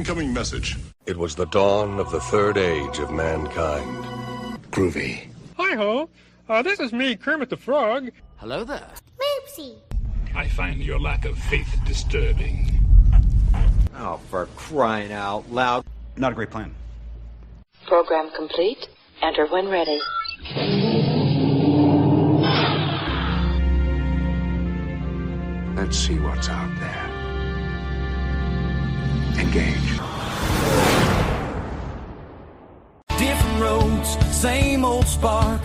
Incoming message. It was the dawn of the third age of mankind. Groovy. Hi-ho. This is me, Kermit the Frog. Hello there. Moopsy. I find your lack of faith disturbing. Oh, for crying out loud. Not a great plan. Program complete. Enter when ready. Let's see what's out there. Engage. Different roads, same old spark.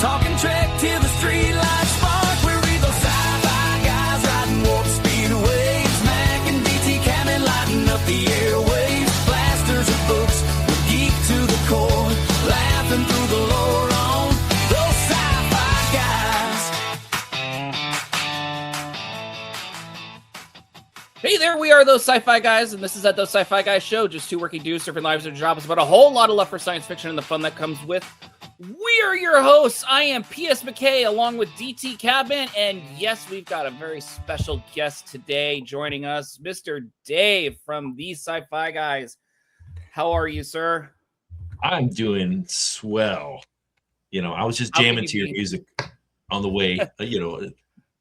Talking Trek till the street lights spark. We're those sci-fi guys riding warp speed waves. Smacking DT cannon, lighting up the airwaves. Blasters of books, we're geek to the core. Laughing through the lore on those sci-fi guys. Hey there, we are Those Sci-Fi Guys, and this is at Those Sci-Fi Guys Show. Just two working dudes surfing lives of jobs, but a whole lot of love for science fiction and the fun that comes with. We are your hosts. I am P.S. McKay along with DT Cabin, and yes, we've got a very special guest today joining us, Mr. Dave from These Sci-Fi Guys. How are you, sir? I'm doing swell. You know, I was just jamming to your music on the way,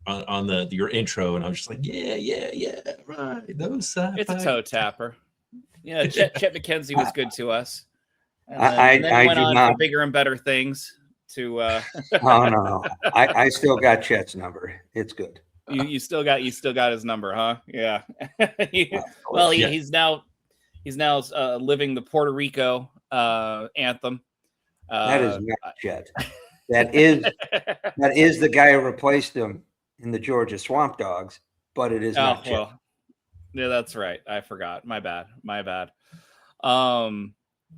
on your intro, and I was just like, yeah, right. Those sci-fi. It's a toe tapper. Yeah, Chet McKenzie was good to us. And then I went do on not. for bigger and better things. To Oh no, I still got Chet's number. It's good. you still got his number, huh? Yeah. He's now living the Puerto Rico anthem. That is not Chet. That is the guy who replaced him in the Georgia Swamp Dogs, but it is not Chet. Well, yeah, that's right. I forgot. My bad.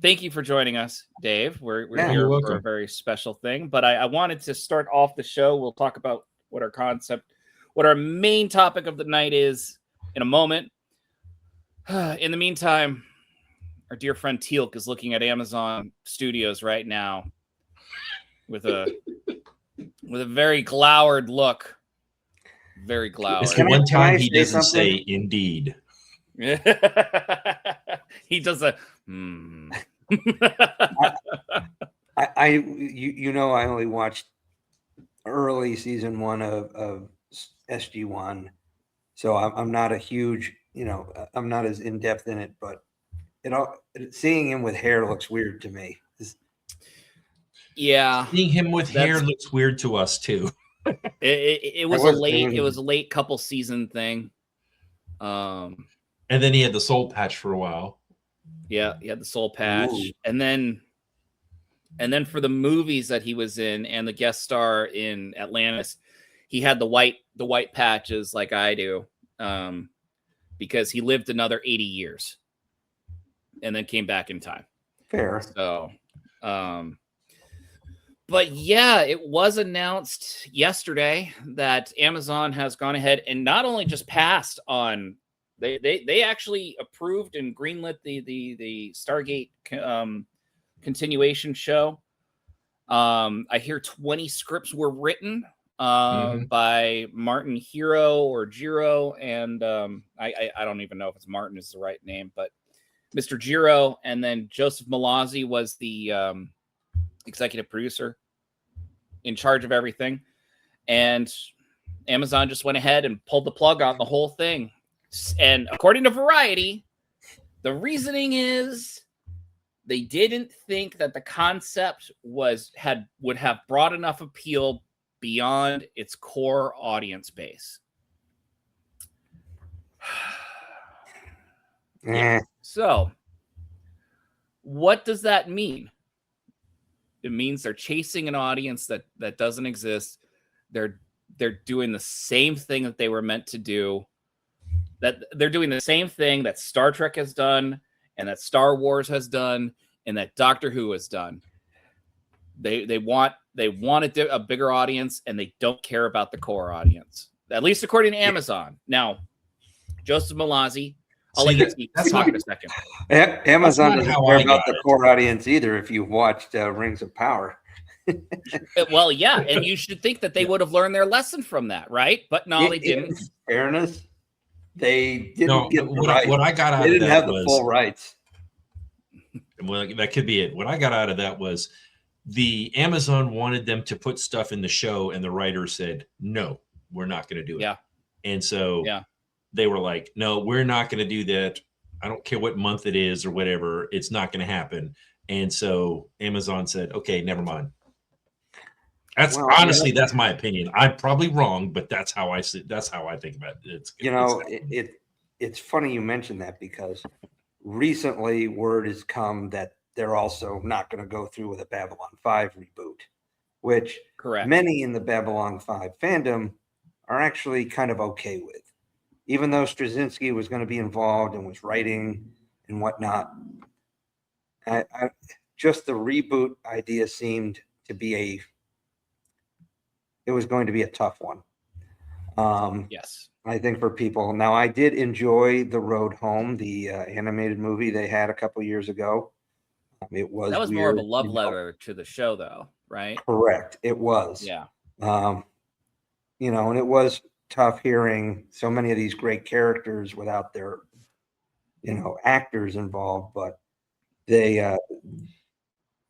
Thank you for joining us, Dave. We're here for a very special thing. But I wanted to start off the show. We'll talk about what our main topic of the night is in a moment. In the meantime, our dear friend Teal'c is looking at Amazon Studios right now with a very glowered look. Very glowered. It's the one time he doesn't say indeed. He does a I only watched early season 1 of SG1, so I'm not a huge, I'm not as in depth in it, but seeing him with hair looks weird to me. Yeah, seeing him with hair looks weird to us too. It was a late couple season thing. And then he had the soul patch for a while. Yeah, he had the soul patch. Ooh. And then for the movies that he was in and the guest star in Atlantis, he had the white patches like I do, because he lived another 80 years and then came back in time. Fair. So, but yeah, it was announced yesterday that Amazon has gone ahead and not only just passed on. They actually approved and greenlit the Stargate continuation show. I hear 20 scripts were written by Martin Giro, and I don't even know if it's Martin is the right name, but Mr. Giro, and then Joseph Malazzi was the executive producer in charge of everything. And Amazon just went ahead and pulled the plug on the whole thing. And according to Variety, the reasoning is they didn't think that the concept would have broad enough appeal beyond its core audience base. Yeah. So, what does that mean? It means they're chasing an audience that doesn't exist. They're doing the same thing that they were meant to do. That they're doing the same thing that Star Trek has done, and that Star Wars has done, and that Doctor Who has done. They want a bigger audience, and they don't care about the core audience. At least according to Amazon. Now, Joseph Malazzi, I'll let you talk in a second. Amazon doesn't care about the core audience either. If you've watched Rings of Power. Well, yeah, and you should think that they would have learned their lesson from that, right? But no, they didn't. Fairness. They didn't No, get the what I got out They of didn't that have the was, full rights. well, that could be it. What I got out of that was the Amazon wanted them to put stuff in the show, and the writer said, no, we're not going to do it. Yeah. And so they were like, no, we're not going to do that. I don't care what month it is or whatever. It's not going to happen. And so Amazon said, okay, never mind. That's honestly, that's my opinion. I'm probably wrong, but that's how I see. That's how I think about it. It's funny you mentioned that, because recently word has come that they're also not going to go through with a Babylon 5 reboot, which many in the Babylon 5 fandom are actually kind of okay with, even though Straczynski was going to be involved and was writing and whatnot. Just the reboot idea seemed to be it was going to be a tough one. Yes. I think for people. Now, I did enjoy The Road Home, the animated movie they had a couple years ago. That was more of a love letter to the show, though, right? Correct. It was. Yeah. And it was tough hearing so many of these great characters without their, actors involved, but they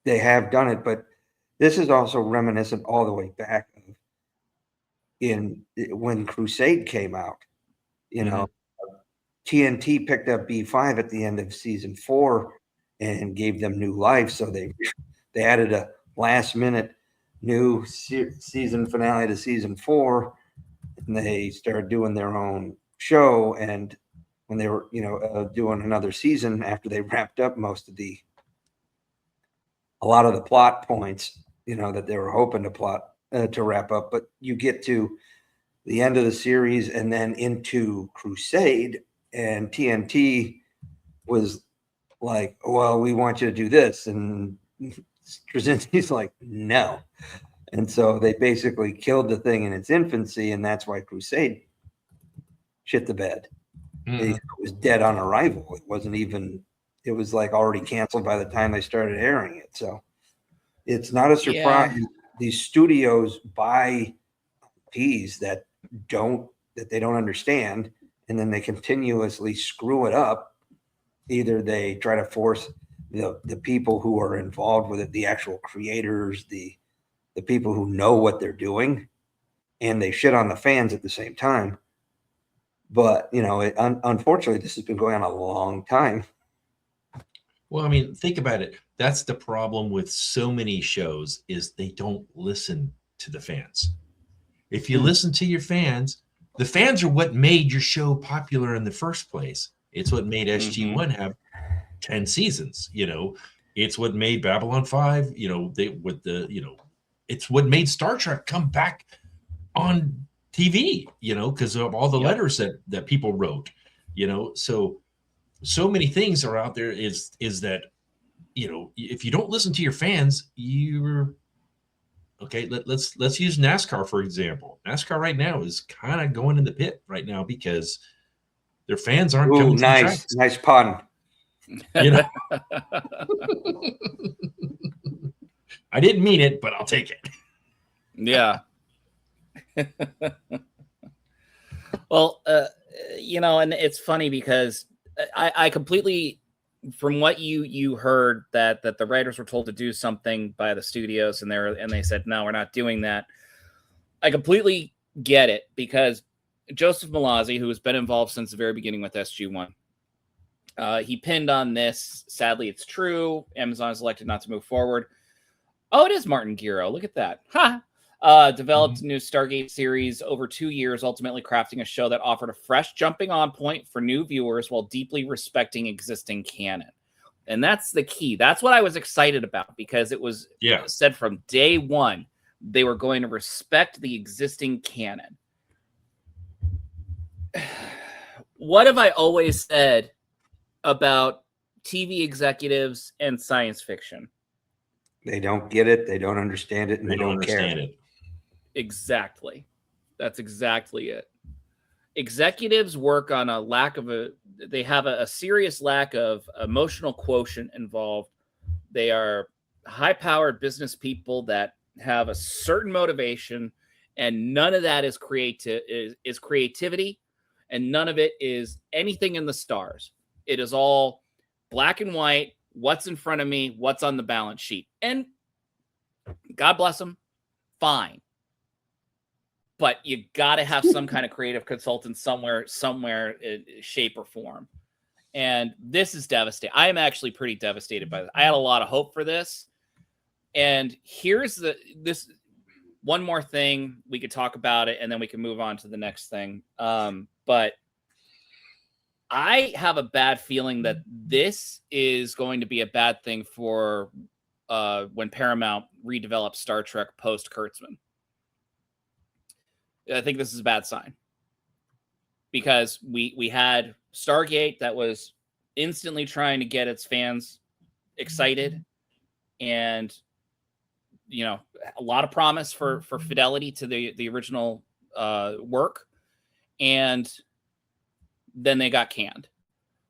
have done it. But this is also reminiscent all the way back when Crusade came out. TNT picked up B5 at the end of season 4 and gave them new life. So they added a last minute new season finale to season 4, and they started doing their own show. And when they were, doing another season after they wrapped up a lot of the plot points, that they were hoping to wrap up, but you get to the end of the series and then into Crusade, and TNT was like, well, we want you to do this. And Straczynski's like, no. And so they basically killed the thing in its infancy, and that's why Crusade shit the bed. It was dead on arrival. It wasn't even, it was like already canceled by the time they started airing it. So it's not a surprise. Yeah. These studios buy IPs that they don't understand, and then they continuously screw it up. Either they try to force the people who are involved with it, the actual creators, the people who know what they're doing, and they shit on the fans at the same time. But, unfortunately, this has been going on a long time. Well, I mean, think about it. That's the problem with so many shows, is they don't listen to the fans. If you listen to your fans, the fans are what made your show popular in the first place. It's what made SG1 have 10 seasons. It's what made Babylon 5, it's what made Star Trek come back on TV, because of all the letters that people wrote, so many things are out there is that, if you don't listen to your fans, you're okay. Let's use NASCAR, for example. NASCAR right now is kind of going in the pit right now because their fans aren't coming to the tracks. Nice pun. I didn't mean it, but I'll take it. Yeah. Well, and it's funny because I completely, from what you heard, that the writers were told to do something by the studios, and they said, no, we're not doing that. I completely get it, because Joseph Malazzi, who has been involved since the very beginning with SG1, he pinned on this. Sadly, it's true. Amazon has elected not to move forward. Oh, it is Martin Giro. Look at that. Ha! Developed a new Stargate series over 2 years, ultimately crafting a show that offered a fresh jumping on point for new viewers while deeply respecting existing canon. And that's the key. That's what I was excited about, because it was said from day one, they were going to respect the existing canon. What have I always said about TV executives and science fiction? They don't get it. They don't understand it. And they don't understand care. it. Exactly. That's exactly it. Executives work on they have a serious lack of emotional quotient involved. They are high-powered business people that have a certain motivation, and none of that is creativity, and none of it is anything in the stars. It is all black and white, what's in front of me, what's on the balance sheet. And God bless them, fine. But you got to have some kind of creative consultant somewhere, shape or form. And this is devastating. I am actually pretty devastated by this. I had a lot of hope for this. And here's this one more thing. We could talk about it and then we can move on to the next thing. But I have a bad feeling that this is going to be a bad thing for when Paramount redevelops Star Trek post Kurtzman. I think this is a bad sign because we had Stargate that was instantly trying to get its fans excited, and a lot of promise for fidelity to the original work, and then they got canned.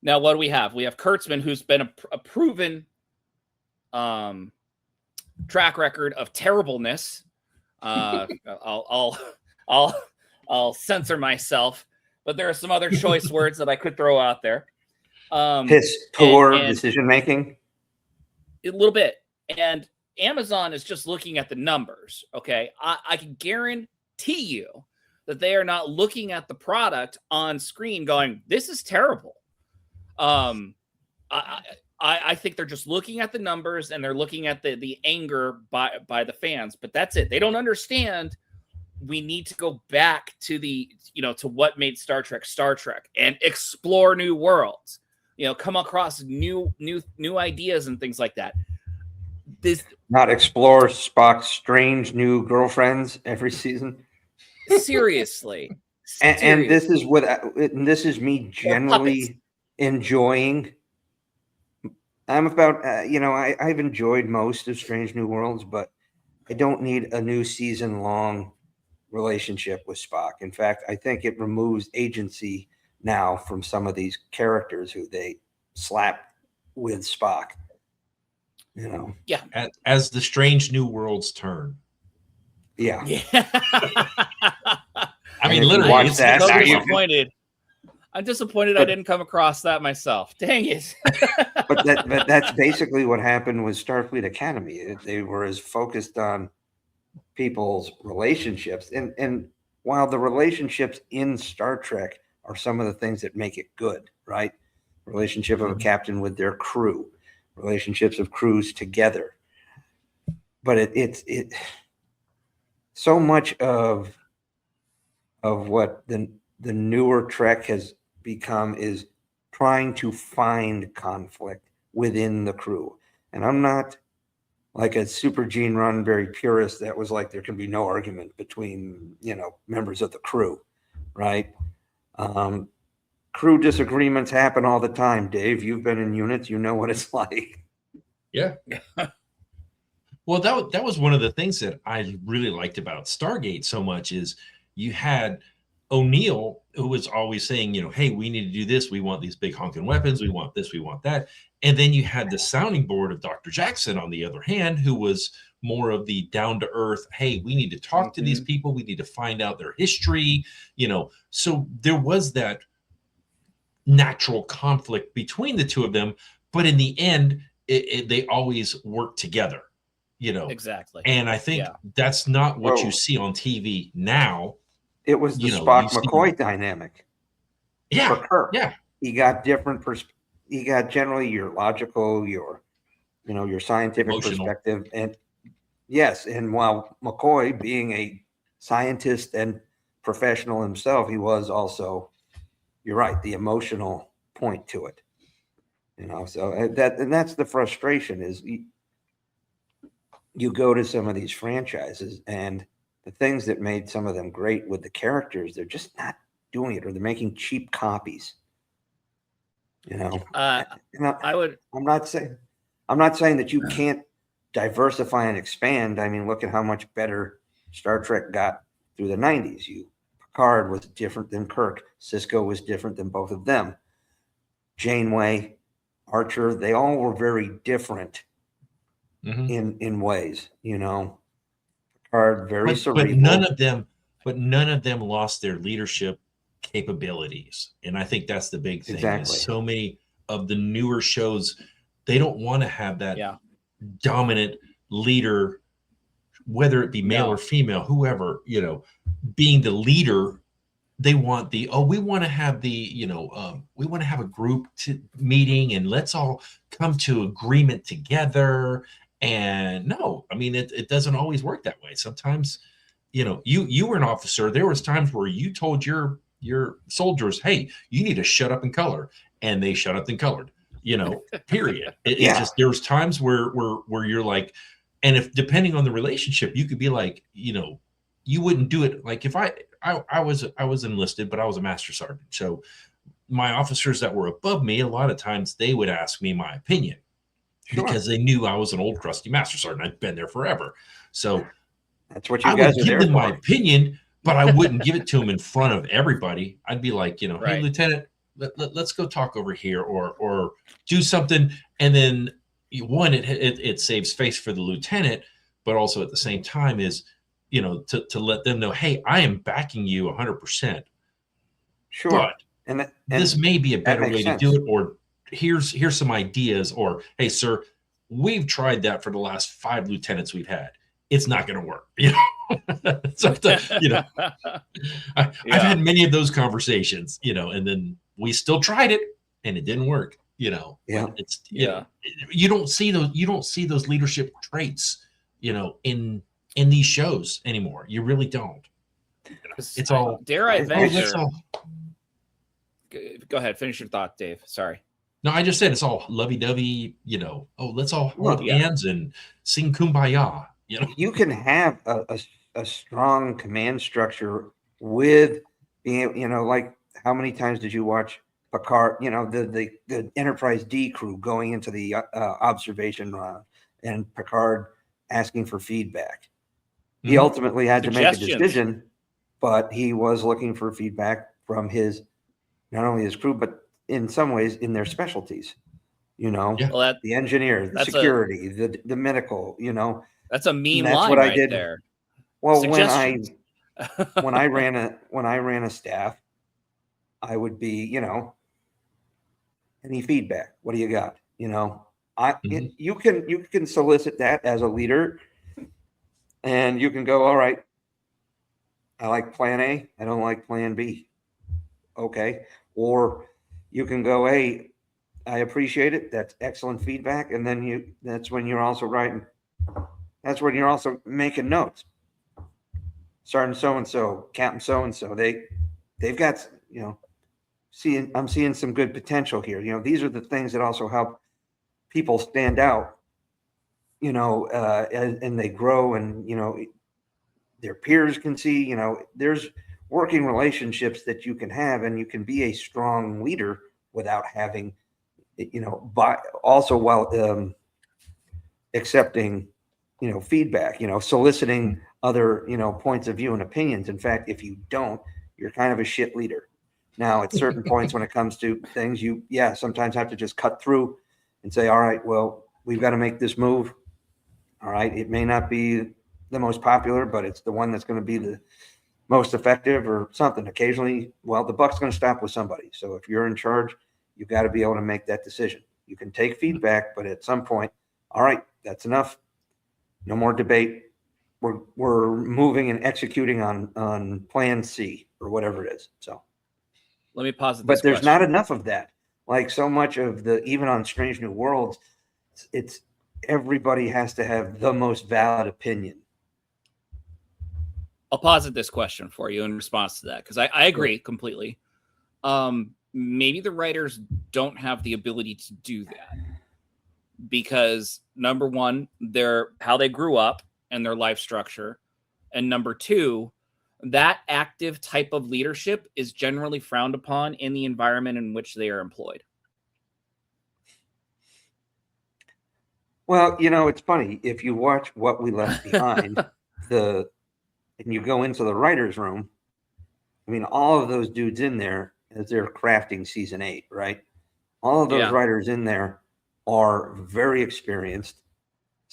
Now what do we have? We have Kurtzman, who's been a proven track record of terribleness. I'll censor myself, but there are some other choice words that I could throw out there. Poor decision making. A little bit. And Amazon is just looking at the numbers. Okay. I can guarantee you that they are not looking at the product on screen going, this is terrible. I think they're just looking at the numbers and they're looking at the anger by the fans, but that's it. They don't understand. We need to go back to to what made Star Trek and explore new worlds, come across new ideas and things like that. Not explore Spock's strange new girlfriends every season. Seriously. And this is me generally enjoying. I'm about, I've enjoyed most of Strange New Worlds, but I don't need a new season-long relationship with Spock. In fact, I think it removes agency now from some of these characters who they slap with Spock. Yeah. As the Strange New Worlds turn. Yeah. I mean, literally, watch that. I'm disappointed I didn't come across that myself. Dang it. but that's basically what happened with Starfleet Academy. They were as focused on people's relationships. And while the relationships in Star Trek are some of the things that make it good, right? Relationship of a captain with their crew, relationships of crews together. But it's so much of what the newer Trek has become is trying to find conflict within the crew. And I'm not like a Super Gene Roddenberry purist that was like, there can be no argument between, members of the crew, right? Crew disagreements happen all the time. Dave, you've been in units, you know what it's like. Yeah. Well, that was one of the things that I really liked about Stargate so much is you had O'Neill, who was always saying, hey, we need to do this. We want these big honking weapons. We want this. We want that. And then you had the sounding board of Dr. Jackson, on the other hand, who was more of the down to earth. Hey, we need to talk to these people. We need to find out their history. So there was that natural conflict between the two of them. But in the end, they always work together, Exactly. And I think that's not what you see on TV now. It was the Spock McCoy dynamic. Yeah. For Kirk. Yeah. You got different you got generally your logical, your scientific perspective. And yes, and while McCoy, being a scientist and professional himself, he was also, you're right, the emotional point to it. So that's the frustration is you go to some of these franchises and the things that made some of them great with the characters, they're just not doing it, or they're making cheap copies. I'm not saying that you can't diversify and expand. I mean, look at how much better Star Trek got through the 90s. Picard was different than Kirk. Sisko was different than both of them. Janeway, Archer, they all were very different in ways, Picard, very cerebral. But none of them lost their leadership capabilities. And I think that's the big thing. Exactly. Is so many of the newer shows, they don't want to have that dominant leader, whether it be male or female, whoever, being the leader. They want we want to have we want to have a group meeting and let's all come to agreement together. And no, I mean, it doesn't always work that way. Sometimes, you were an officer. There was times where you told your soldiers, hey, you need to shut up and color. And they shut up and colored, period. It's just, there was times where you're like, and if depending on the relationship, you could be like, you wouldn't do it. Like if I was enlisted, but I was a master sergeant. So my officers that were above me, a lot of times they would ask me my opinion because they knew I was an old crusty master sergeant. I'd been there forever. So that's what you guys would give them my opinion, but I wouldn't give it to them in front of everybody. I'd be like, hey, Lieutenant, let's go talk over here or do something. And then one, it saves face for the lieutenant, but also at the same time is, to let them know, hey, I am backing you 100%. Sure. But and this may be a better way sense. to do it, or here's some ideas, or hey, sir, we've tried that for the last 5 lieutenants we've had. It's not going to work. So I've had many of those conversations, and then we still tried it and it didn't work. It's you don't see those leadership traits, in these shows anymore. You really don't. It's all, dare I venture. Go ahead, finish your thought, Dave. Sorry. No, I just said it's all lovey-dovey, let's all hold hands and sing Kumbaya. You can have a strong command structure with being, like how many times did you watch Picard, the Enterprise D crew going into the observation and Picard asking for feedback. He ultimately had to make a decision, but he was looking for feedback from not only his crew, but in some ways in their specialties, well, the engineer, the security, the medical, That's a mean that's line what right I did there. Well, when I ran a staff, I would be, any feedback? What do you got? You can solicit that as a leader, and you can go, all right, I like plan A, I don't like plan B. Okay. Or you can go, hey, I appreciate it. That's excellent feedback. And then that's when you're also making notes. Sergeant so-and-so, Captain so-and-so, they've got, I'm seeing some good potential here. These are the things that also help people stand out, and they grow, and, their peers can see, there's working relationships that you can have, and you can be a strong leader without having, while accepting, feedback, soliciting other, points of view and opinions. In fact, if you don't, you're kind of a shit leader. Now, at certain points when it comes to things, you sometimes have to just cut through and say, all right, well, we've got to make this move. All right. It may not be the most popular, but it's the one that's going to be the most effective or something. Occasionally, well, the buck's going to stop with somebody. So if you're in charge, you've got to be able to make that decision. You can take feedback, but at some point, all right, that's enough. No more debate. We're moving and executing on plan C or whatever it is. So let me pause it. But there's not enough of that. Like so much of even on Strange New Worlds, it's everybody has to have the most valid opinion. I'll posit this question for you in response to that, because I agree completely. Maybe the writers don't have the ability to do that because, number one, how they grew up and their life structure, and number two, that active type of leadership is generally frowned upon in the environment in which they are employed. Well, it's funny. If you watch What We Left Behind, and you go into the writer's room, I mean, all of those dudes in there, as they're crafting season 8, right? All of those writers in there are very experienced.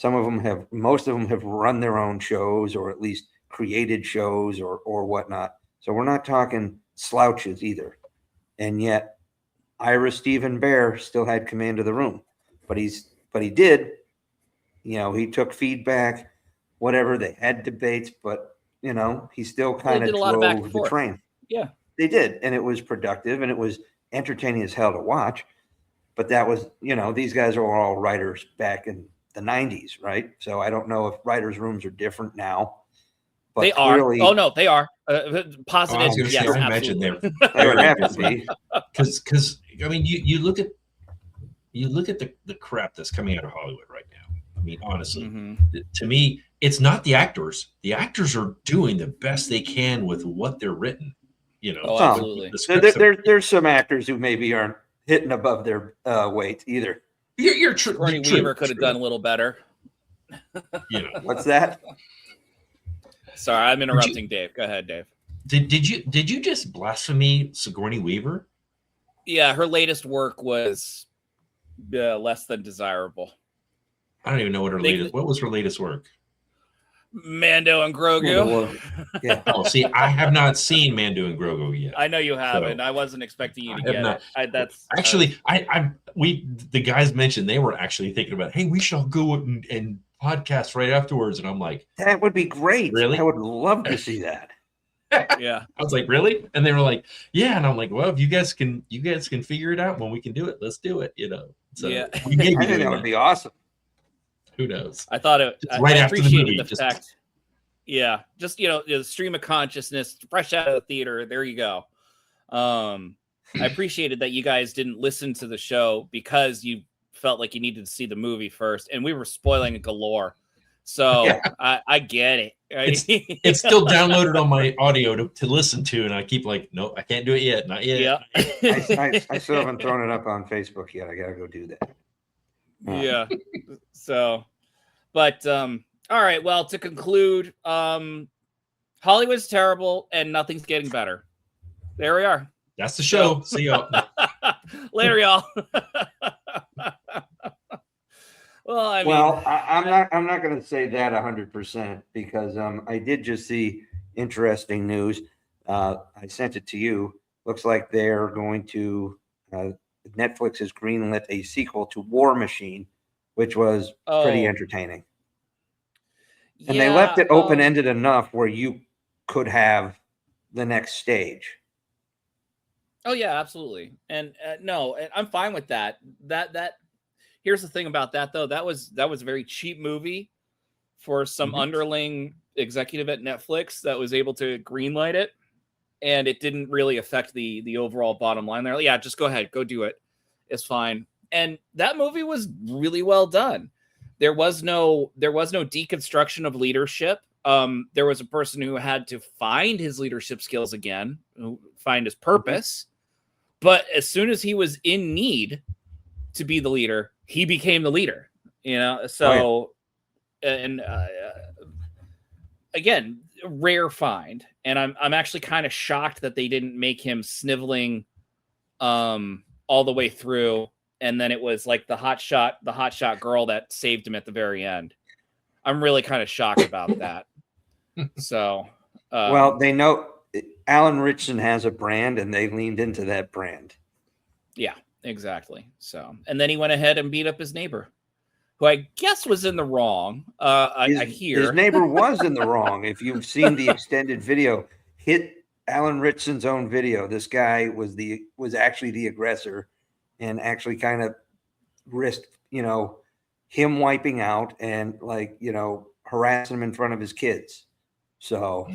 Most of them have run their own shows, or at least created shows or whatnot. So we're not talking slouches either. And yet Ira Stephen Bear still had command of the room. But he did, he took feedback, whatever. They had debates, but he still kind of drove the train. Yeah. They did, and it was productive and it was entertaining as hell to watch. But that was, these guys are all writers back in the 90s, right? So I don't know if writers' rooms are different now. But they clearly, are. Oh no, they are. Positive. Yes, I imagine they're very different. Because I mean, you look at the crap that's coming out of Hollywood right now. I mean, honestly, to me, it's not the actors. The actors are doing the best they can with what they're written. Absolutely. There's some actors who maybe aren't hitting above their weight either. You're true. Sigourney Weaver could have done a little better. What's that? Sorry, I'm interrupting Dave. Go ahead, Dave. Did you just blaspheme Sigourney Weaver? Yeah, her latest work was less than desirable. I don't even know what what was her latest work? Mando and Grogu. Yeah. Oh, see, I have not seen Mando and Grogu yet. I know you haven't. I wasn't expecting you to get it. That's actually, the guys mentioned they were actually thinking about, hey, we shall go and podcast right afterwards, and I'm like, that would be great. Really? I would love to see that. Yeah. I was like, really? And they were like, yeah. And I'm like, well, if you guys can figure it out when we can do it, let's do it. So yeah. I think that would be awesome. Who knows? I thought it right I after appreciated the movie. Fact. Yeah. Just the stream of consciousness, fresh out of the theater. There you go. I appreciated that you guys didn't listen to the show because you felt like you needed to see the movie first, and we were spoiling it galore. So yeah. I get it. Right? It's still downloaded on my audio to listen to, and I keep like, nope, I can't do it yet. Not yet. Yeah. I still haven't thrown it up on Facebook yet. I gotta go do that. Yeah. So, but all right. Well, to conclude, Hollywood's terrible, and nothing's getting better. There we are. That's the show. See y'all later, y'all. Well, I'm not going to say that 100% because I did just see interesting news. I sent it to you. Looks like they're going to Netflix has greenlit a sequel to War Machine, which was pretty entertaining. And they left it open-ended enough where you could have the next stage. Oh yeah, absolutely. And no, I'm fine with that. That here's the thing about that though. That was a very cheap movie for some underling executive at Netflix that was able to greenlight it, and it didn't really affect the overall bottom line there. Yeah, just go ahead, go do it. It's fine. And that movie was really well done. There was no deconstruction of leadership. There was a person who had to find his leadership skills again, find his purpose. But as soon as he was in need to be the leader, he became the leader, So, and again, rare find. And I'm actually kind of shocked that they didn't make him sniveling all the way through. And then it was like the hotshot girl that saved him at the very end. I'm really kind of shocked about that. So, well, they know Alan Ritchson has a brand, and they leaned into that brand. Yeah, exactly. So, and then he went ahead and beat up his neighbor, who I guess was in the wrong. I hear his neighbor was in the wrong. If you've seen the extended video, hit Alan Ritchson's own video. This guy was actually the aggressor, and actually kind of risked, him wiping out and harassing him in front of his kids. So.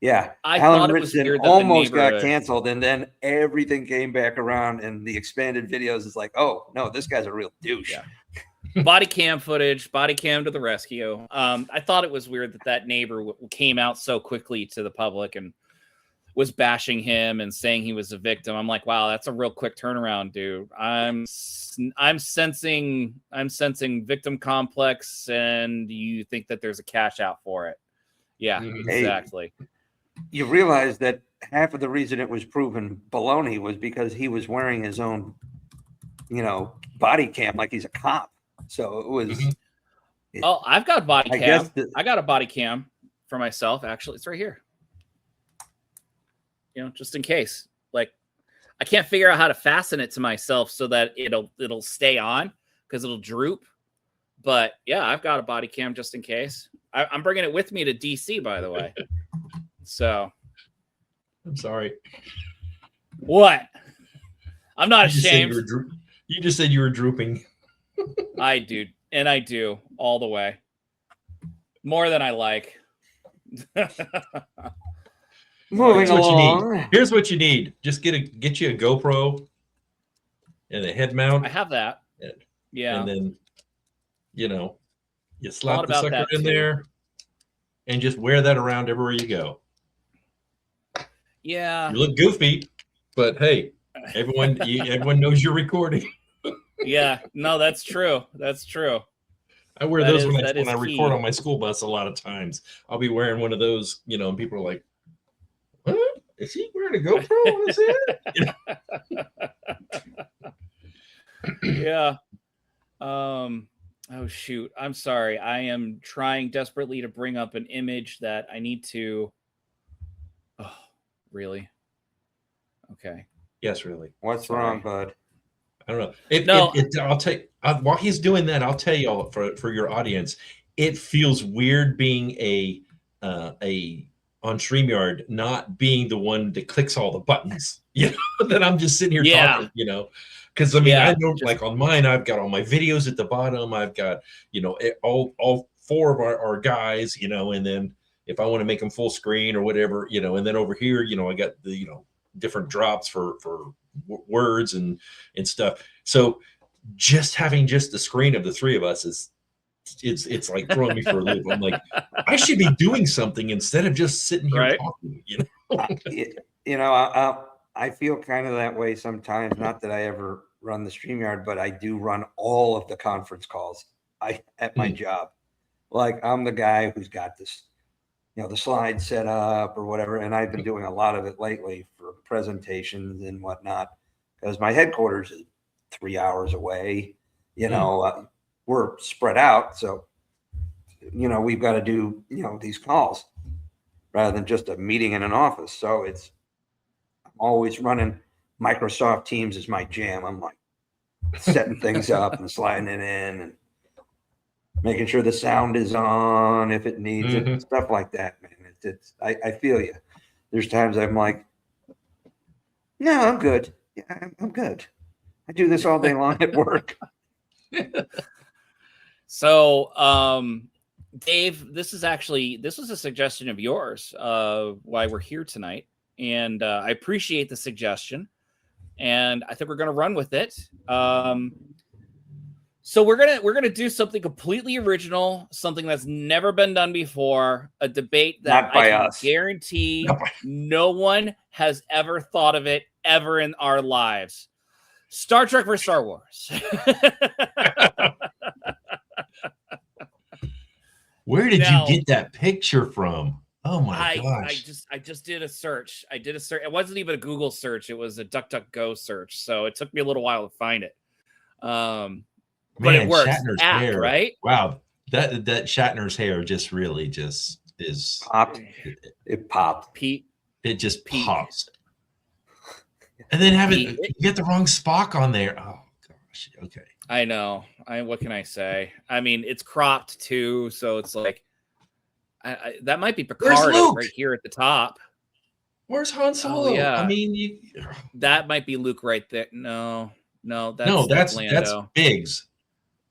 Yeah, Alan Ritchson almost got canceled, and then everything came back around, and the expanded videos is like, oh, no, this guy's a real douche. Yeah. Body cam to the rescue. I thought it was weird that neighbor came out so quickly to the public and was bashing him and saying he was a victim. I'm like, wow, that's a real quick turnaround, dude. I'm sensing victim complex, and you think that there's a cash out for it. Yeah, exactly. You realize that half of the reason it was proven baloney was because he was wearing his own, body cam like he's a cop. So it was. Oh, I've got body cam. I got a body cam for myself. Actually, it's right here. just in case. Like, I can't figure out how to fasten it to myself so that it'll stay on because it'll droop. But yeah, I've got a body cam just in case. I'm bringing it with me to DC, by the way. So, I'm sorry. What? I'm not ashamed. You just said you were drooping. I do, and I do all the way. More than I like. Moving along. Here's what you need. Just get you a GoPro and a head mount. I have that. Yeah. And then, you slap the sucker in there and just wear that around everywhere you go. Yeah. You look goofy, but hey, everyone knows you're recording. Yeah. No, that's true. That's true. I wear those when I record on my school bus a lot of times. I'll be wearing one of those, and people are like, "What? Is he wearing a GoPro on his head?" Yeah. Oh shoot. I'm sorry. I am trying desperately to bring up an image that I need to. Oh, really? Okay. Yes, really. What's wrong, bud? I don't know. I'll tell you, while he's doing that, I'll tell y'all for your audience, it feels weird being a on StreamYard, not being the one that clicks all the buttons. That I'm just sitting here talking. Because I know like on mine, I've got all my videos at the bottom. I've got all four of our guys. And then if I want to make them full screen or whatever, and then over here, I got the different drops for words and stuff. So just having just the screen of the three of us it's like throwing me for a loop. I'm like, I should be doing something instead of just sitting here talking. I feel kind of that way sometimes. Not that I ever run the StreamYard, but I do run all of the conference calls at my job. Like, I'm the guy who's got this, the slides set up or whatever. And I've been doing a lot of it lately for presentations and whatnot, because my headquarters is 3 hours away. We're spread out. So, we've got to do, these calls rather than just a meeting in an office. So I'm always running Microsoft Teams is my jam. I'm like setting things up and sliding it in and making sure the sound is on if it needs it and stuff like that, man. I feel you. There's times I'm like, no, I'm good. Yeah, I'm good. I do this all day long at work. So, Dave, this was a suggestion of yours, why we're here tonight. And I appreciate the suggestion. And I think we're going to run with it. So we're gonna do something completely original, something that's never been done before, a debate that I can guarantee no one has ever thought of it ever in our lives. Star Trek versus Star Wars. Where did you get that picture from? Oh my gosh. I just did a search. It wasn't even a Google search. It was a DuckDuckGo search. So it took me a little while to find it. But it works. Shatner's hair, right? Wow. That Shatner's hair just really is popped. It popped. Pete. It just pops. And then you get the wrong Spock on there. Oh gosh. Okay. I know. What can I say? I mean, it's cropped too, so it's like that might be Picard right here at the top. Where's Han Solo? Oh, yeah. I mean, that might be Luke right there. No, that's Lando. That's Biggs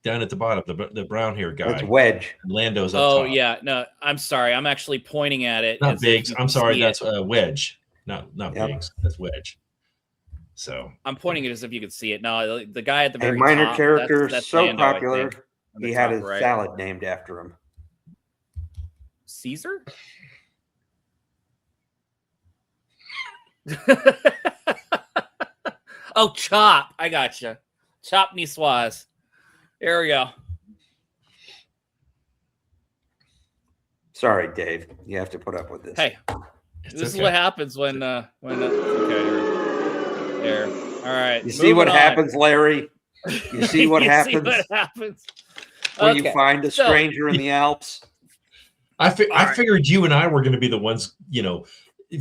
down at the bottom, the brown hair guy. That's Wedge. Lando's up top. Oh yeah, no, I'm sorry. I'm actually pointing at it. Not Biggs. I'm sorry. That's Wedge. Not Biggs. That's Wedge. So I'm pointing it as if you could see it. No, the guy at the very top. A minor top, character that's so Lando, popular, he had his salad named after him. Caesar? Oh, Chop. I gotcha. Chop Niçoise. There we go. Sorry, Dave. You have to put up with this. Hey, this is what happens when okay. There. All right. You see what happens, Larry? You see what happens? See what happens? When you find a stranger in the Alps? I figured you and I were going to be the ones,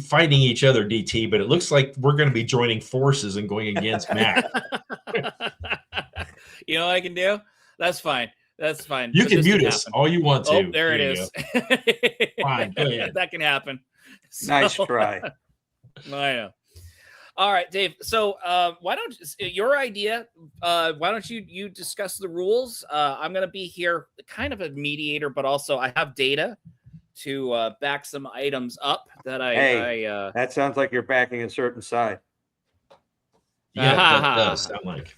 fighting each other, DT, but it looks like we're going to be joining forces and going against Mac. You know what I can do? That's fine. That's fine. You can mute us all you want to. Oh, there it is. Fine, go ahead. That can happen. Nice try. I know. All right, Dave. So why don't your idea? Why don't you discuss the rules? I'm going to be here, kind of a mediator, but also I have data to back some items up that I that sounds like you're backing a certain side. Yeah, that does sound like.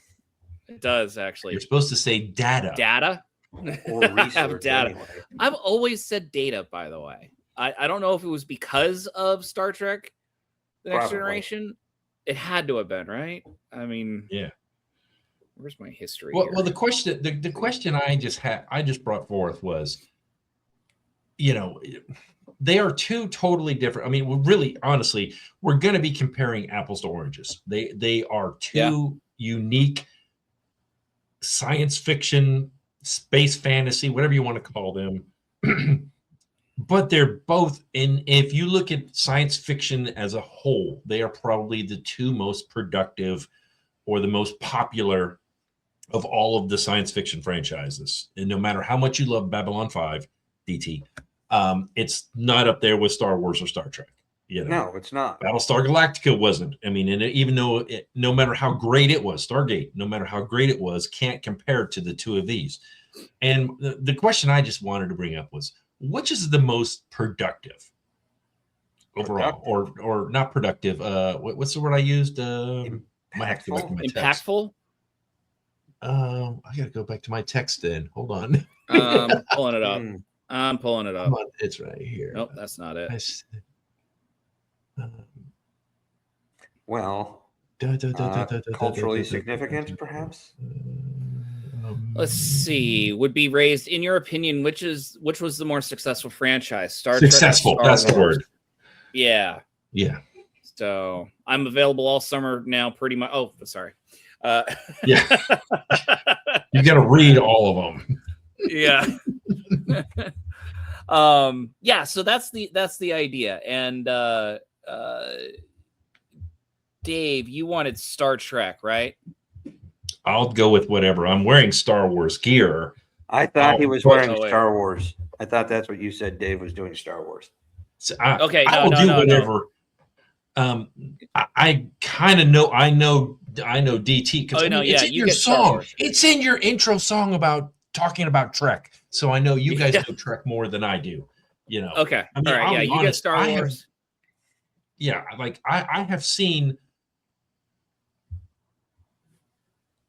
It does, actually. You're supposed to say data. Data? Or research, data. anyway. I've always said data, by the way. I don't know if it was because of Star Trek, The Next Generation. It had to have been, right? I mean, yeah. Where's my history? Well, the question I just brought forth was, they are two totally different. I mean, really, honestly, we're going to be comparing apples to oranges. They are two unique science fiction, space fantasy, whatever you want to call them. But they're both if you look at science fiction as a whole, they are probably the two most productive or the most popular of all of the science fiction franchises. And no matter how much you love Babylon 5, DT, it's not up there with Star Wars or Star Trek. No, it's not. Battlestar Galactica wasn't. I mean, and even though no matter how great it was, Stargate, no matter how great it was, can't compare to the two of these. And the question I just wanted to bring up was, which is the most productive overall, or not productive? What's the word I used? I have to go back to my text. Impactful. I gotta go back to my text. Then hold on. Pulling it up. I'm pulling it up. It's right here. Nope, that's not it. Culturally significant, perhaps. Let's see. Would be raised, in your opinion, which was the more successful franchise? Successful. Trek, that's the word. Yeah. Yeah. So I'm available all summer now, pretty much. Oh, sorry. Yeah. You got to read all of them. Yeah. Yeah. So that's the idea. And Dave, you wanted Star Trek, right? I'll go with whatever. I'm wearing Star Wars gear. I thought he was wearing Star Wars. I thought that's what you said. Dave was doing Star Wars. So I will do whatever. No. I kind of know. I know DT because it's in your song. It's in your intro song about talking about Trek. So I know you guys know Trek more than I do. Okay. I mean, all right. You get Star Wars. I have seen.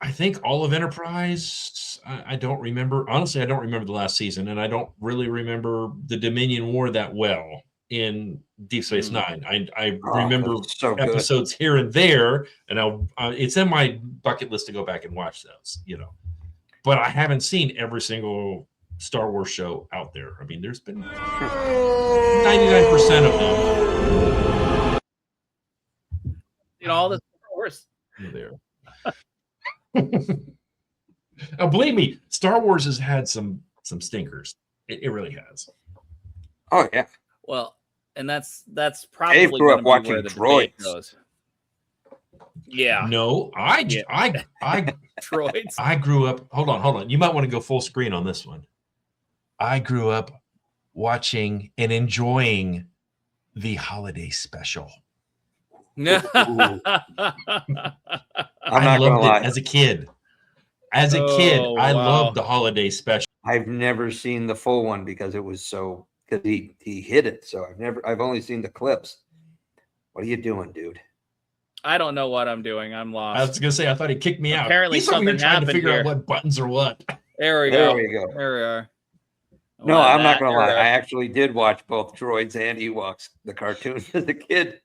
I think all of Enterprise. I don't remember. Honestly, I don't remember the last season, and I don't really remember the Dominion War that well in Deep Space Nine. I remember episodes here and there, and it's in my bucket list to go back and watch those. But I haven't seen every single Star Wars show out there. I mean, there's been 99% of them. All the Star Wars there. Believe me, Star Wars has had some stinkers. It really has. Oh yeah. Well, and that's probably Dave grew up watching Droids. Yeah. No, I Droids. I grew up. Hold on. You might want to go full screen on this one. I grew up watching and enjoying the holiday special. I'm I loved it as a kid. I wow. loved the holiday special. I've never seen the full one because it was because he hid it. So I've only seen the clips. What are you doing, dude? I don't know what I'm doing. I'm lost. I was gonna say I thought he kicked me out. Apparently He's something trying to figure here. out what buttons are what. There we go. There we are. No, I'm not gonna lie. I actually did watch both Droids and Ewoks, the cartoons, as a kid.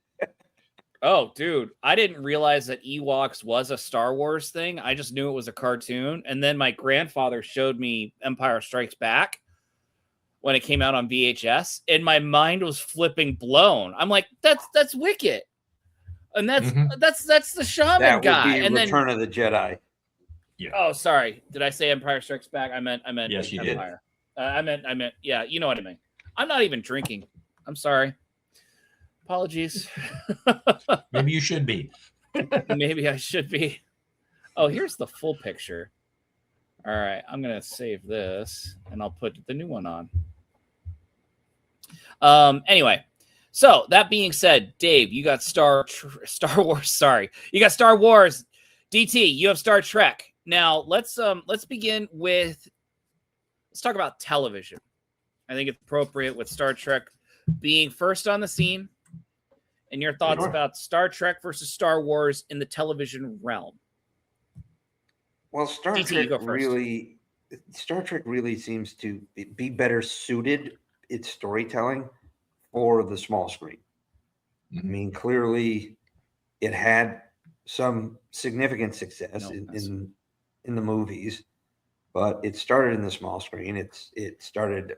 Oh, dude, I didn't realize that Ewoks was a Star Wars thing. I just knew it was a cartoon. And then my grandfather showed me Empire Strikes Back when it came out on VHS, and my mind was flipping blown. I'm like, that's Wicket. And that's the shaman guy. Would be and Return of the Jedi. Yeah. Oh, sorry. Did I say Empire Strikes Back? I meant yes, you Empire. Did. I meant yeah, you know what I mean. I'm not even drinking. I'm sorry. Apologies. Maybe you should be. Maybe I should be. Oh, here's the full picture. All right, I'm gonna save this and I'll put the new one on. Anyway, so that being said, Dave, you got Star Wars. Sorry, you got Star Wars. DT, you have Star Trek. Now let's begin with, let's talk about television. I think it's appropriate with Star Trek being first on the scene, and your thoughts about Star Trek versus Star Wars in the television realm. Well, Star Trek really seems to be better suited, its storytelling, for the small screen. I mean, clearly it had some significant success in the movies, but it started in the small screen. It started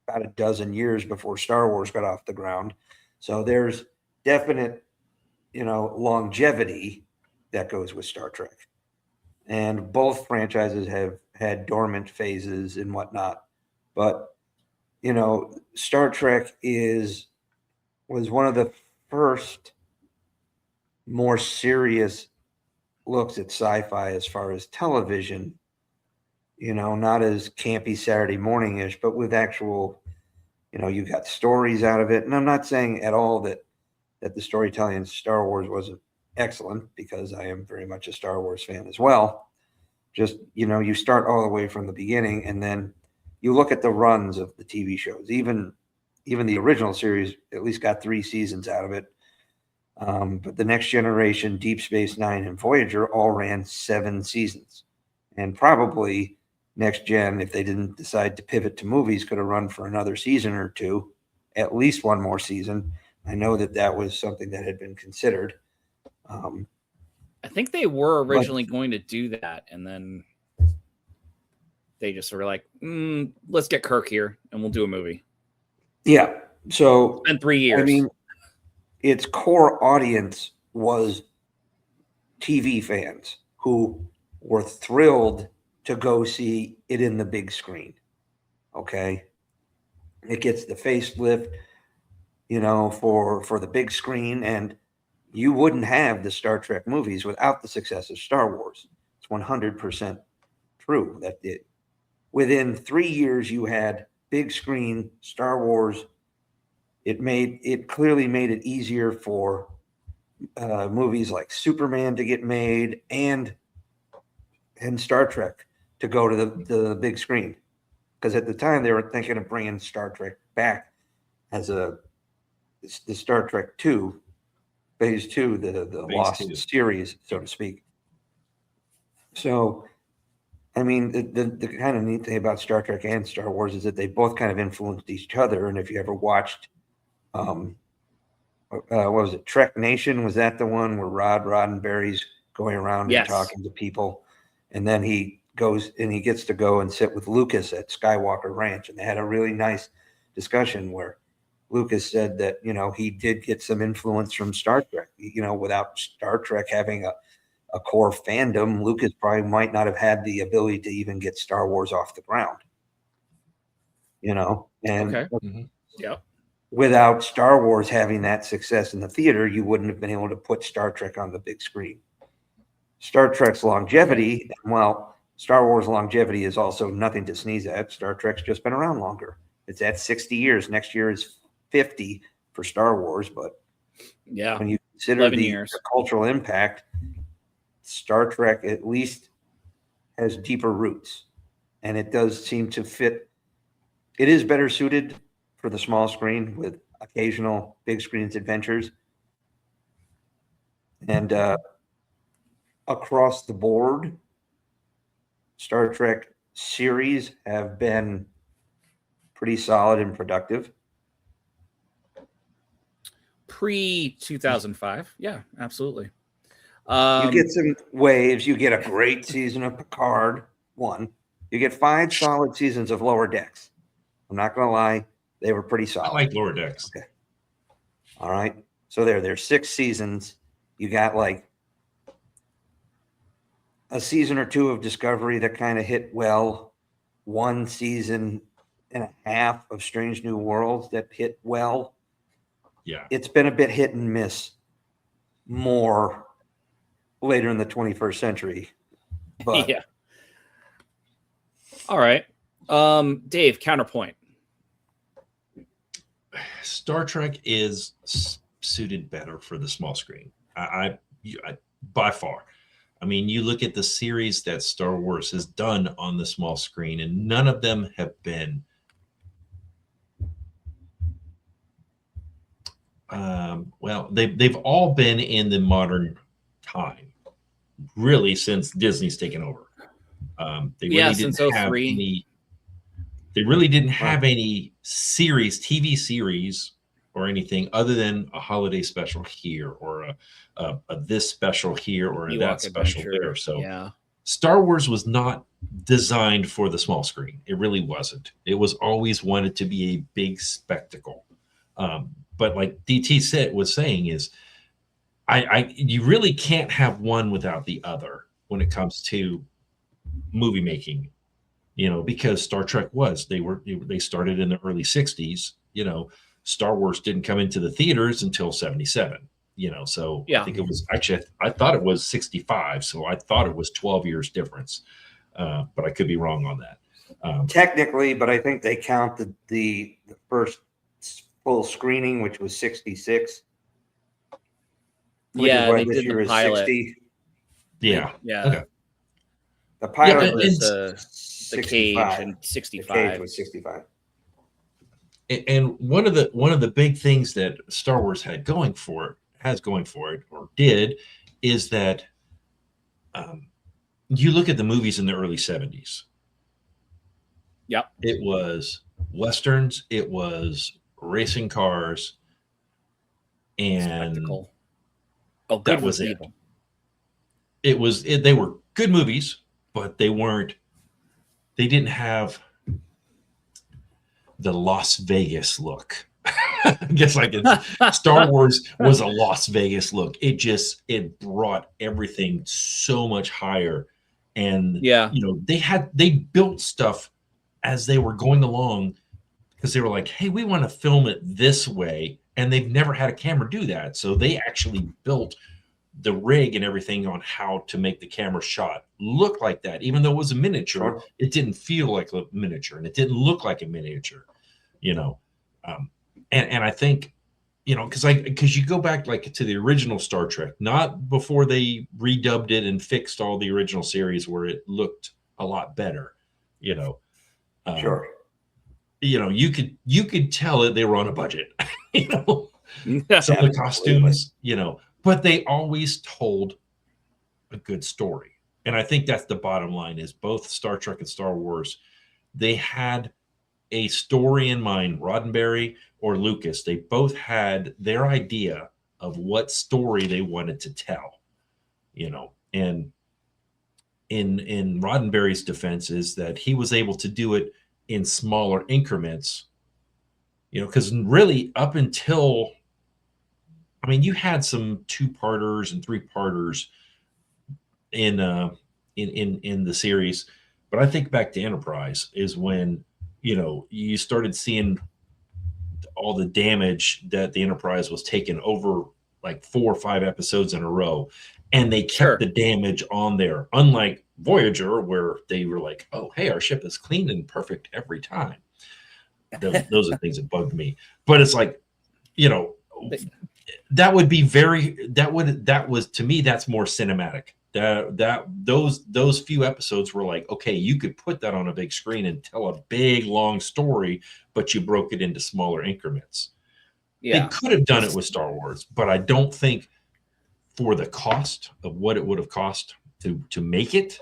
about a dozen years before Star Wars got off the ground. So there's definite, longevity that goes with Star Trek. And both franchises have had dormant phases and whatnot. But, Star Trek was one of the first more serious looks at sci-fi as far as television, not as campy Saturday morning-ish, but with actual, you got stories out of it. And I'm not saying at all that the storytelling in Star Wars wasn't excellent, because I am very much a Star Wars fan as well. Just, you start all the way from the beginning, and then you look at the runs of the TV shows. Even the original series at least got 3 seasons out of it. But the Next Generation, Deep Space Nine, and Voyager all ran 7 seasons. And probably Next Gen, if they didn't decide to pivot to movies, could have run for another season or 2, at least one more season. I know that was something that had been considered. I think they were originally going to do that, and then they just were like, let's get Kirk here, and we'll do a movie. Yeah. So in 3 years. I mean, its core audience was TV fans who were thrilled to go see it in the big screen. Okay. It gets the facelift, for the big screen, and you wouldn't have the Star Trek movies without the success of Star Wars. It's 100% true that within 3 years you had big screen Star Wars. It clearly made it easier for movies like Superman to get made and Star Trek to go to the big screen, because at the time they were thinking of bringing Star Trek back as the Star Trek 2 Phase 2, the Lost series, so to speak. So, I mean, the kind of neat thing about Star Trek and Star Wars is that they both kind of influenced each other. And if you ever watched, what was it, Trek Nation? Was that the one where Rod Roddenberry's going around and talking to people, and then he goes and he gets to go and sit with Lucas at Skywalker Ranch, and they had a really nice discussion where Lucas said that, he did get some influence from Star Trek. Without Star Trek having a core fandom, Lucas probably might not have had the ability to even get Star Wars off the ground. And without Star Wars having that success in the theater, you wouldn't have been able to put Star Trek on the big screen. Star Trek's longevity, well, Star Wars longevity is also nothing to sneeze at. Star Trek's just been around longer. It's at 60 years. Next year is 50 for Star Wars, but when you consider the cultural impact, Star Trek at least has deeper roots, and it does seem to fit. It is better suited for the small screen with occasional big screen adventures, and across the board, Star Trek series have been pretty solid and productive. Pre-2005. Yeah, absolutely. You get some waves. You get a great season of Picard, 1. You get 5 solid seasons of Lower Decks. I'm not going to lie. They were pretty solid. I like Lower Decks. Okay. All right. So there's 6 seasons. You got like a season or 2 of Discovery that kind of hit well. 1 season and a half of Strange New Worlds that hit well. Yeah. It's been a bit hit and miss more later in the 21st century. But yeah. All right. Dave, counterpoint. Star Trek is suited better for the small screen. I by far. I mean, you look at the series that Star Wars has done on the small screen, and none of them have been well, they've all been in the modern time, really, since Disney's taken over. They really didn't since have 03. any. They really didn't have any TV series, or anything other than a holiday special here, or a this special here, or a that special there. So yeah. Star Wars was not designed for the small screen. It really wasn't. It was always wanted to be a big spectacle. But like DT was saying, is you really can't have one without the other when it comes to movie making, because Star Trek they started in the early 60s. Star Wars didn't come into the theaters until 77. So Yeah. I think it was actually, I thought it was 65. So I thought it was 12 years difference. But I could be wrong on that. Technically, but I think they count the first full screening, which was 66. Yeah, they did the pilot. 60. Yeah. Yeah. Okay. The pilot was the Cage and 65. The Cage was 65. And one of the big things that Star Wars has going for it, or did, is that you look at the movies in the early 70s. Yep. It was Westerns, it was racing cars, and spectacle. Oh, good that was it. Evil. They were good movies, but they didn't have the Las Vegas look. I guess Star Wars was a Las Vegas look. It brought everything so much higher. And they built stuff as they were going along, because they were like, hey, we want to film it this way. And they've never had a camera do that. So they actually built the rig and everything on how to make the camera shot look like that. Even though it was a miniature, Sure. It didn't feel like a miniature, and it didn't look like a miniature, and I think, because you go back to the original Star Trek, not before they redubbed it and fixed all the original series where it looked a lot better, Sure. You could tell that they were on a budget, some of the costumes, but they always told a good story. And I think that's the bottom line, is both Star Trek and Star Wars, they had a story in mind. Roddenberry or Lucas, they both had their idea of what story they wanted to tell, and in Roddenberry's defense is that he was able to do it in smaller increments, because really up until, you had some 2-parters and 3-parters in the series, but I think back to Enterprise is when you started seeing all the damage that the Enterprise was taking over, like 4 or 5 episodes in a row, and they kept the damage on there, unlike Voyager, where they were like, oh, hey, our ship is clean and perfect every time. Those are things that bugged me. But it's like, that was to me, that's more cinematic. Those few episodes were like, okay, you could put that on a big screen and tell a big long story, but you broke it into smaller increments. Yeah. They could have done it with Star Wars, but I don't think for the cost of what it would have cost to make it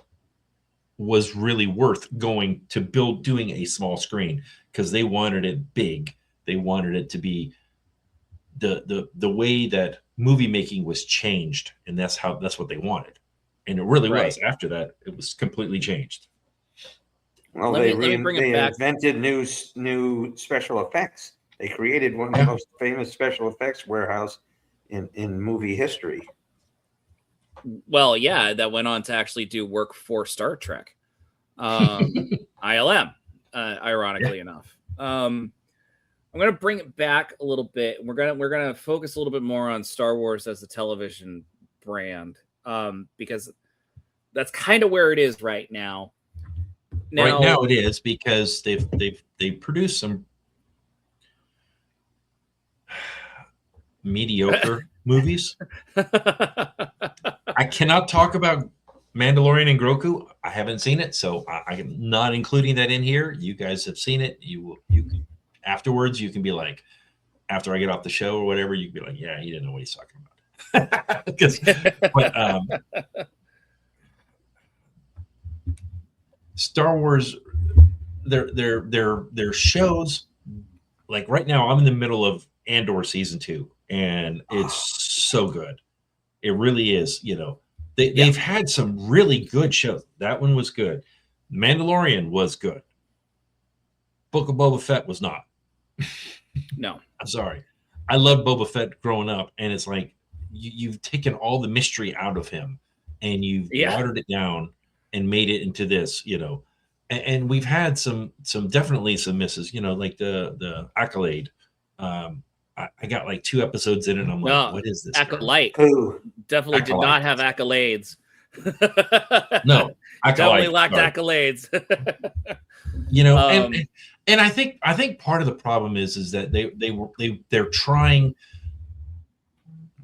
was really worth doing a small screen, because they wanted it big. They wanted it to be the way that movie making was changed, and that's what they wanted. And it really was. After that, it was completely changed. Well, they invented new special effects. They created one of the most famous special effects warehouse in movie history. Well, yeah, that went on to actually do work for Star Trek. ILM, ironically enough. I'm gonna bring it back a little bit. We're gonna focus a little bit more on Star Wars as a television brand, because that's kind of where it is right now. Right now it is, because they've produced some mediocre movies. I cannot talk about Mandalorian and Grogu. I haven't seen it, so I'm not including that in here. You guys have seen it. You can, afterwards, you can be like, after I get off the show or whatever, you can be like, yeah, he didn't know what he's talking about. But Star Wars, their shows, like right now, I'm in the middle of Andor season 2, and it's so good. It really is. You know, they've had some really good shows. That one was good. Mandalorian was good. Book of Boba Fett was not. No, I'm sorry. I loved Boba Fett growing up, and it's like you've taken all the mystery out of him, and you've watered it down and made it into this. You know, and we've had some definitely some misses. You know, like the Accolade. I got like 2 episodes in, and I'm like, what is this? Acolyte. Definitely Acolyte. did not have accolades. No, definitely lacked accolades. You know, and I think part of the problem is that they're trying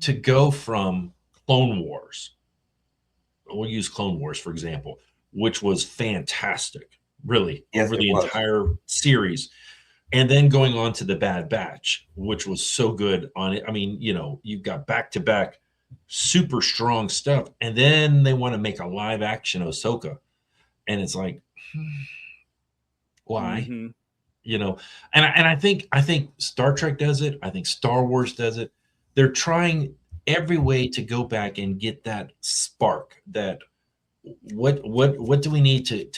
to go from Clone Wars. We'll use Clone Wars for example, which was fantastic, really, over the entire series. And then going on to the Bad Batch, which was so good on it. I mean, you know, you've got back-to-back super strong stuff. And then they want to make a live action Ahsoka. And it's like, why? Mm-hmm. You know, and I think Star Trek does it. I think Star Wars does it. They're trying every way to go back and get that spark, that what do we need to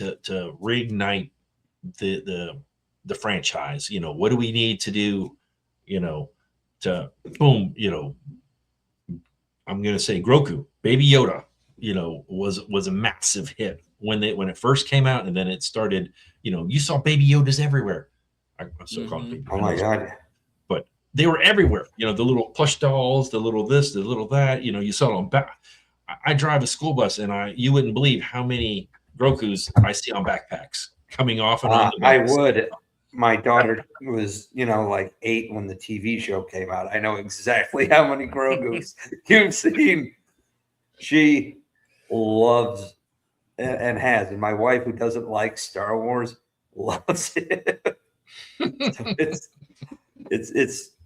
reignite the franchise? You know, what do we need to do, you know, to boom, you know, I'm going to say Grogu, Baby Yoda, you know, was a massive hit when it first came out. And then it started, you know, you saw Baby Yodas everywhere. I'm still calling Baby Yodas. Oh my God. But they were everywhere, you know, the little plush dolls, the little this, the little that, you know, you saw it on back. I drive a school bus, and you wouldn't believe how many Grokus I see on backpacks coming off and on. I would. My daughter was, you know, like 8 when the TV show came out. I know exactly how many Grogus you've seen. She loves and has, and my wife, who doesn't like Star Wars, loves it. So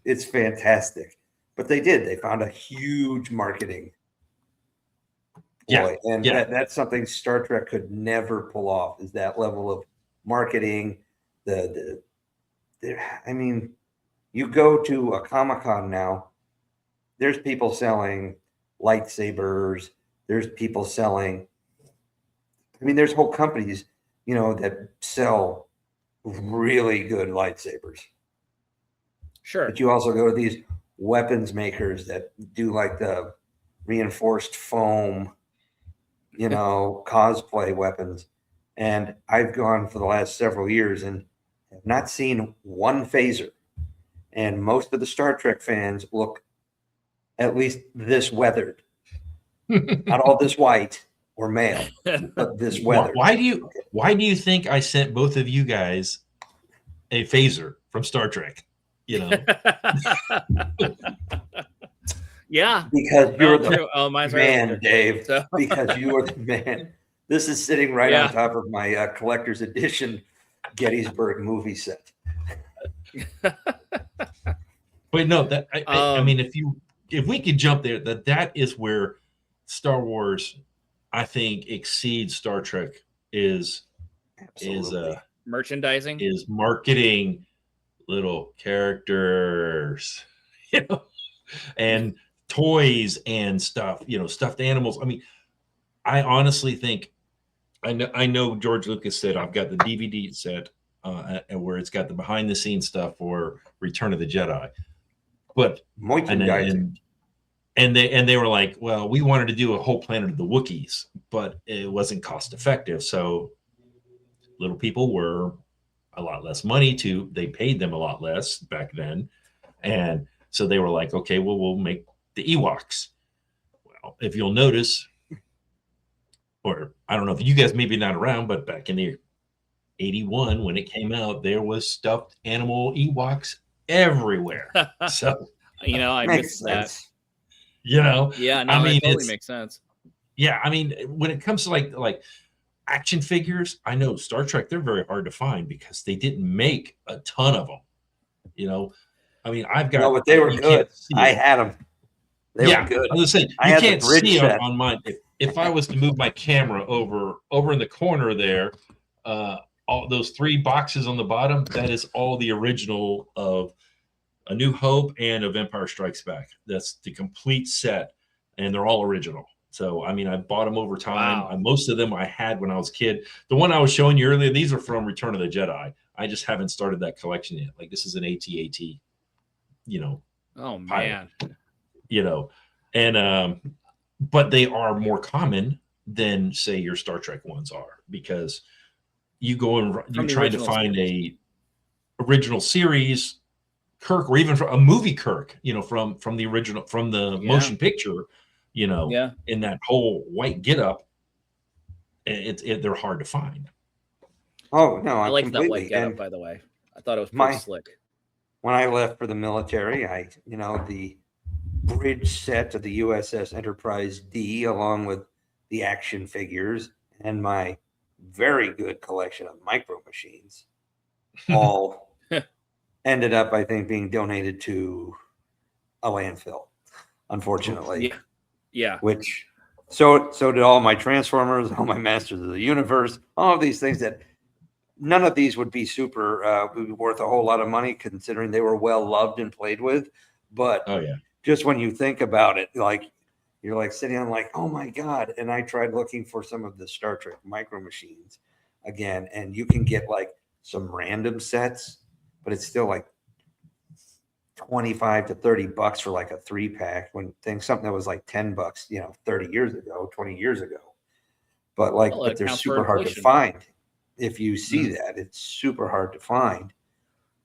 it's fantastic. But they found a huge marketing ploy, and that's something Star Trek could never pull off, is that level of marketing. I mean, you go to a Comic-Con now, there's people selling lightsabers, there's people selling, I mean, there's whole companies, you know, that sell really good lightsabers. Sure. But you also go to these weapons makers that do like the reinforced foam, you know, cosplay weapons. And I've gone for the last several years and have not seen one phaser. And most of the Star Trek fans look at least this weathered. Not all this white or male, but this weathered. Why do you think I sent both of you guys a phaser from Star Trek? You know? Yeah. Because you're the mine's man, right Dave. So. Because you are the man. This is sitting right on top of my collector's edition Gettysburg movie set. But no, that I mean, if we could jump there, that is where Star Wars, I think, exceeds Star Trek is merchandising, is marketing little characters, you know, and toys and stuff, you know, stuffed animals. I mean, I honestly think, I know George Lucas said, I've got the DVD set where it's got the behind the scenes stuff for Return of the Jedi, but and they were like, well, we wanted to do a whole Planet of the Wookiees, but it wasn't cost effective. So little people were a lot less money they paid them a lot less back then. And so they were like, okay, well, we'll make the Ewoks. Well, if you'll notice, or I don't know if you guys maybe not around, but back in the 81 when it came out, there was stuffed animal Ewoks everywhere. So I missed that. Yeah, no, I mean, it totally makes sense. Yeah, I mean, when it comes to like action figures, I know Star Trek, they're very hard to find because they didn't make a ton of them. I mean, I've got. No, but they were good. I had them. They were good. I was saying I you had the can't bridge see set. on mine. If I was to move my camera over in the corner there, all those 3 boxes on the bottom, that is all the original of A New Hope and of Empire Strikes Back. That's the complete set, and they're all original. So, I mean, I bought them over time. Wow. Most of them I had when I was a kid. The one I was showing you earlier, these are from Return of the Jedi. I just haven't started that collection yet. Like, this is an AT-AT, Oh, pilot, man. and but they are more common than, say, your Star Trek ones are, because you go and you're trying to find a original series Kirk, or even from a movie Kirk, from the original, from the motion picture, in that whole white getup. They're hard to find. Oh no, I like that white getup, by the way. I thought it was pretty slick. When I left for the military, the bridge set of the USS Enterprise D, along with the action figures and my very good collection of micro machines, all ended up, I think, being donated to a landfill, unfortunately. Yeah. So did all my Transformers, all my Masters of the Universe, all of these things that none of these would be would be worth a whole lot of money, considering they were well loved and played with. But just when you think about it, like, you're like sitting on like, oh my God. And I tried looking for some of the Star Trek micro machines again, and you can get like some random sets, but it's still like $25 to $30 for like a 3-pack, something that was like $10, 30 years ago, 20 years ago. But but they're super hard to find. If you see that, it's super hard to find.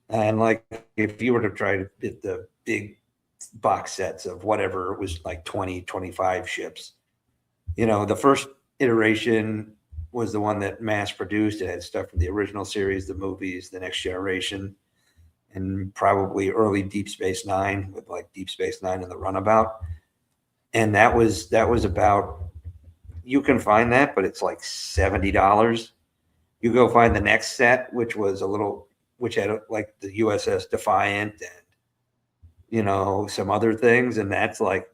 And like, if you were to try to get the big box sets of whatever, it was like 20, 25 ships. The first iteration was the one that mass produced. It had stuff from the original series, the movies, the Next Generation, and probably early Deep Space Nine, with like Deep Space Nine and the Runabout. And that was about, you can find that, but it's like $70. You go find the next set, which had like the USS Defiant and, some other things. And that's like,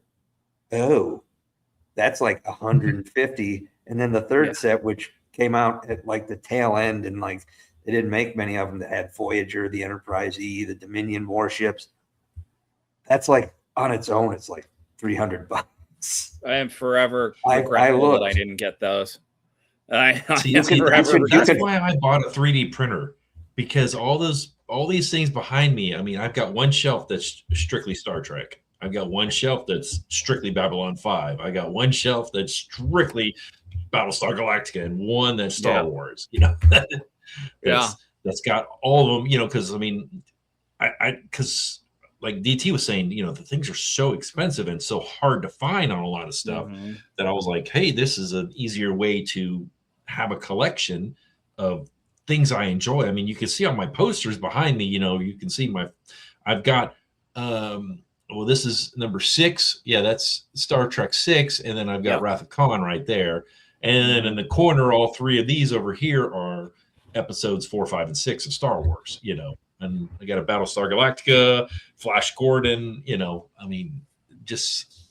that's like $150. And then the third set, which came out at like the tail end, and like, they didn't make many of them that had Voyager, the Enterprise E, the Dominion warships. That's like, on its own, it's like $300. I am forever regretful that I didn't get those. That's why I bought a 3D printer, because all these things behind me. I mean, I've got one shelf that's strictly Star Trek. I've got one shelf that's strictly Babylon 5. I got one shelf that's strictly Battlestar Galactica, and one that's Star Wars. That's got all of them. Because I mean, because like DT was saying, the things are so expensive and so hard to find on a lot of stuff, that I was like, hey, this is an easier way to have a collection of things I enjoy. I mean, you can see on my posters behind me, you can see I've got, this is number 6. Yeah, that's Star Trek 6. And then I've got Wrath of Khan right there. And then in the corner, all 3 of these over here are episodes 4, 5, and 6 of Star Wars, and I got a Battlestar Galactica, Flash Gordon, I mean, just,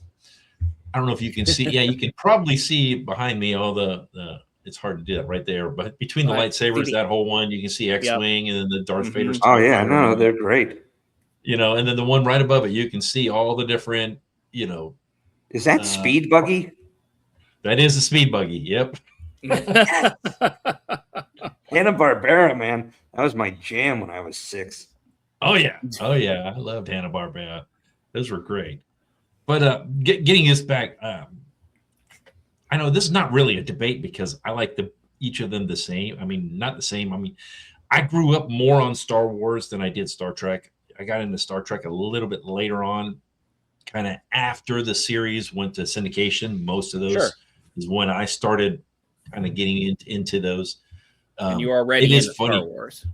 I don't know if you can see. Yeah, you can probably see behind me all the it's hard to do that right there, but between the lightsabers, that whole one, you can see X-Wing and then the Darth Vader. Oh yeah, no, they're great. And then the one right above it, you can see all the different, Is that Speed Buggy? That is a Speed Buggy. Yep. Hanna-Barbera, man. That was my jam when I was 6. Oh yeah. I loved Hanna-Barbera. Those were great. But getting this back, I know this is not really a debate, because I like each of them the same. I mean, not the same. I mean, I grew up more on Star Wars than I did Star Trek. I got into Star Trek a little bit later on, kind of after the series went to syndication. Most of those is when I started kind of getting into those. And you were already into Star Wars.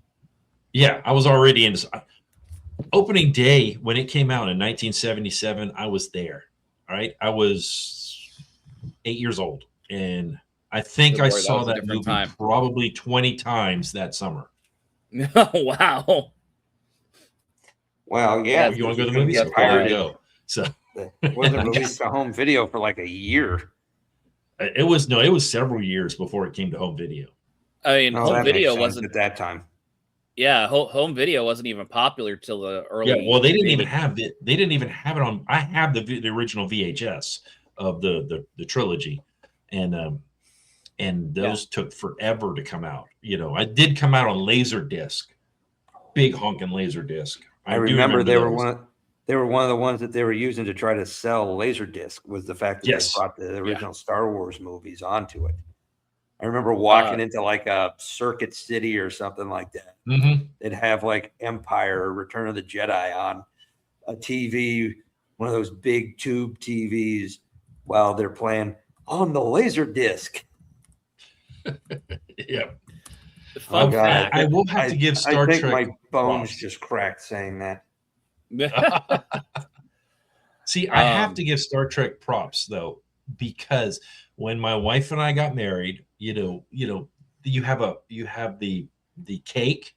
Yeah, I was already into opening day when it came out in 1977. I was there. All right, I was 8 years old, and I think I saw that movie probably 20 times that summer. Wow. Well, yeah. You want to go to the movies? There you go. So it wasn't released to home video for like a year. It was several years before it came to home video. I mean, home video wasn't at that time. Yeah, home video wasn't even popular till the early. Yeah, well, they didn't even have it. They didn't even have it on. I have the original VHS of the trilogy, and those took forever to come out. You know, I did come out on Laserdisc, big honking Laserdisc. I remember they were one of the ones that they were using to try to sell Laserdisc, was the fact that they brought the original Star Wars movies onto it. I remember walking into like a Circuit City or something like that. Mm-hmm. They'd have like Empire or Return of the Jedi on a TV, one of those big tube TVs, while they're playing on the Laserdisc. Yeah. Fun fact. I will have to give Star Trek. My bones just cracked saying that. See, I have to give Star Trek props though, because when my wife and I got married, you have the cake,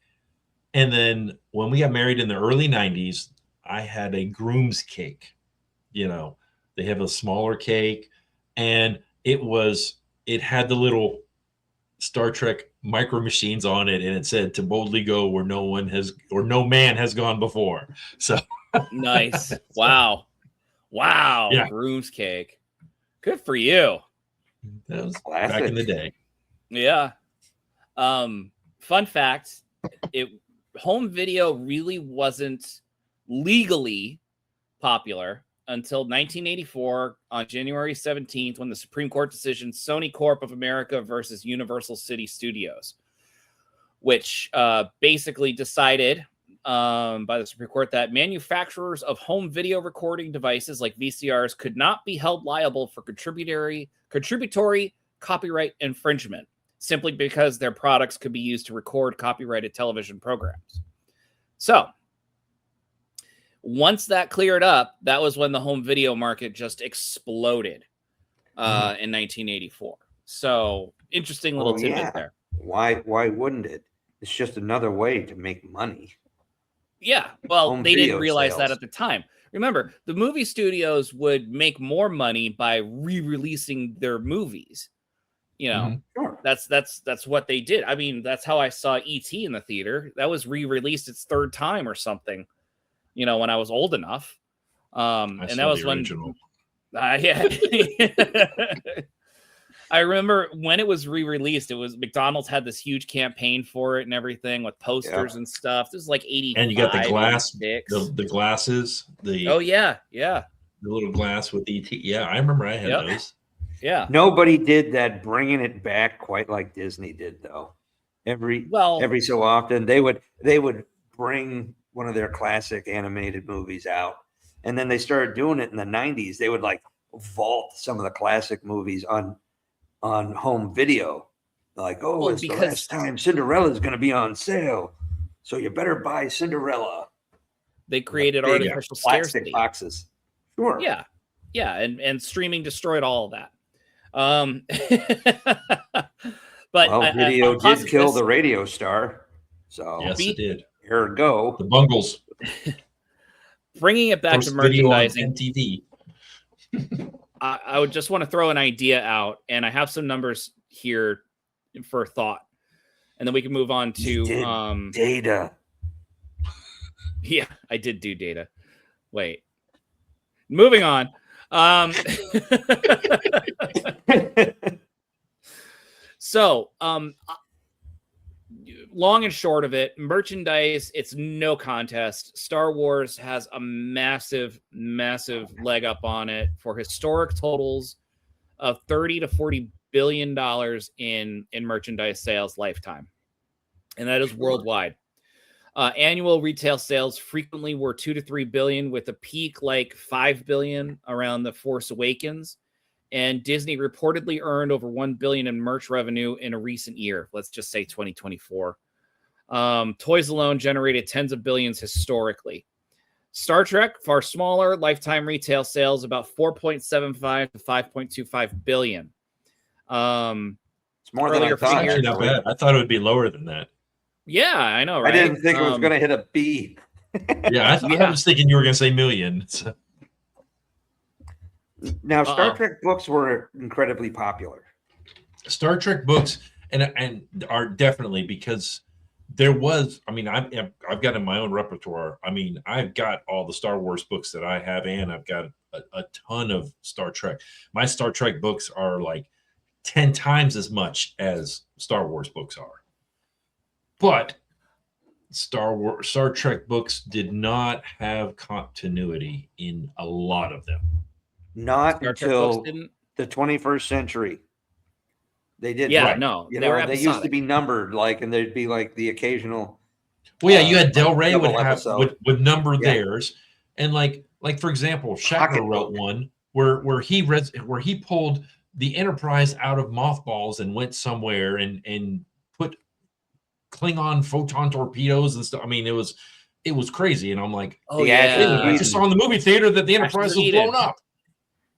and then when we got married in the early 90s, I had a groom's cake. You know, they have a smaller cake, and it had the little Star Trek micro machines on it, and it said to boldly go where no man has gone before. So nice. Wow. Yeah. Groom's cake. Good for you. That was back in the day. Yeah. Fun fact, home video really wasn't legally popular until 1984 on January 17th, when the Supreme Court decision Sony Corp of America versus Universal City Studios, which basically decided by the Supreme Court that manufacturers of home video recording devices like VCRs could not be held liable for contributory copyright infringement, simply because their products could be used to record copyrighted television programs. So once that cleared up, that was when the home video market just exploded in 1984. So interesting little tidbit there. Why wouldn't it? It's just another way to make money. Yeah, well, they didn't realize that at the time. Remember, the movie studios would make more money by re-releasing their movies. You know, that's what they did. I mean, that's how I saw E.T. in the theater. That was re-released its third time or something, you know, when I was old enough. And that was when I remember when it was re-released, it was McDonald's had this huge campaign for it and everything with posters and stuff. This was like 80. And you got the glass, the glasses, the little glass with ET. Yeah, I remember I had those. Yeah. Nobody did that bringing it back quite like Disney did, though. Every so often they would bring one of their classic animated movies out, and then they started doing it in the 90s. They would like vault some of the classic movies on home video, like, it's the last time Cinderella's going to be on sale, so you better buy Cinderella. They created artificial scarcity boxes. Sure. Yeah, and streaming destroyed all of that. But video did kill the radio star. So yes, it did. Here we go. The Bungles. Bringing it back to merchandising. MTV. I would just want to throw an idea out, and I have some numbers here for thought, and then we can move on to data. Yeah, I did do data. Wait, moving on. So, long and short of it, merchandise, it's no contest. Star Wars has a massive leg up on it for historic totals of $30 to $40 billion in merchandise sales lifetime. and that is worldwide. Annual retail sales frequently were 2 to 3 billion, with a peak like 5 billion around The Force Awakens. And Disney reportedly earned over 1 billion in merch revenue in a recent year. Let's just say 2024. Toys alone generated tens of billions historically. Star Trek, far smaller, lifetime retail sales about 4.75 to 5.25 billion. It's more than I It's thought. actually not bad. I thought it would be lower than that. Yeah, I know, right? I didn't think it was going to hit a B. Yeah, I was thinking you were going to say million. So. Now, Star Trek books were incredibly popular. Star Trek books and are definitely, because there was, I mean, I've got in my own repertoire. I mean, I've got all the Star Wars books that I have, and I've got a ton of Star Trek. My Star Trek books are like 10 times as much as Star Wars books are. But Star Trek books did not have continuity in a lot of them. Not until the 21st century. They did. Yeah, right. No, they used to be numbered, like, and there'd be like the occasional. Well, yeah, you had Del Rey would number Yeah. theirs, and like for example, Shatner wrote one where he pulled the Enterprise out of mothballs and went somewhere and put Klingon photon torpedoes and stuff. I mean, it was crazy, and I'm like, I just saw in the movie theater that the Enterprise was blown up.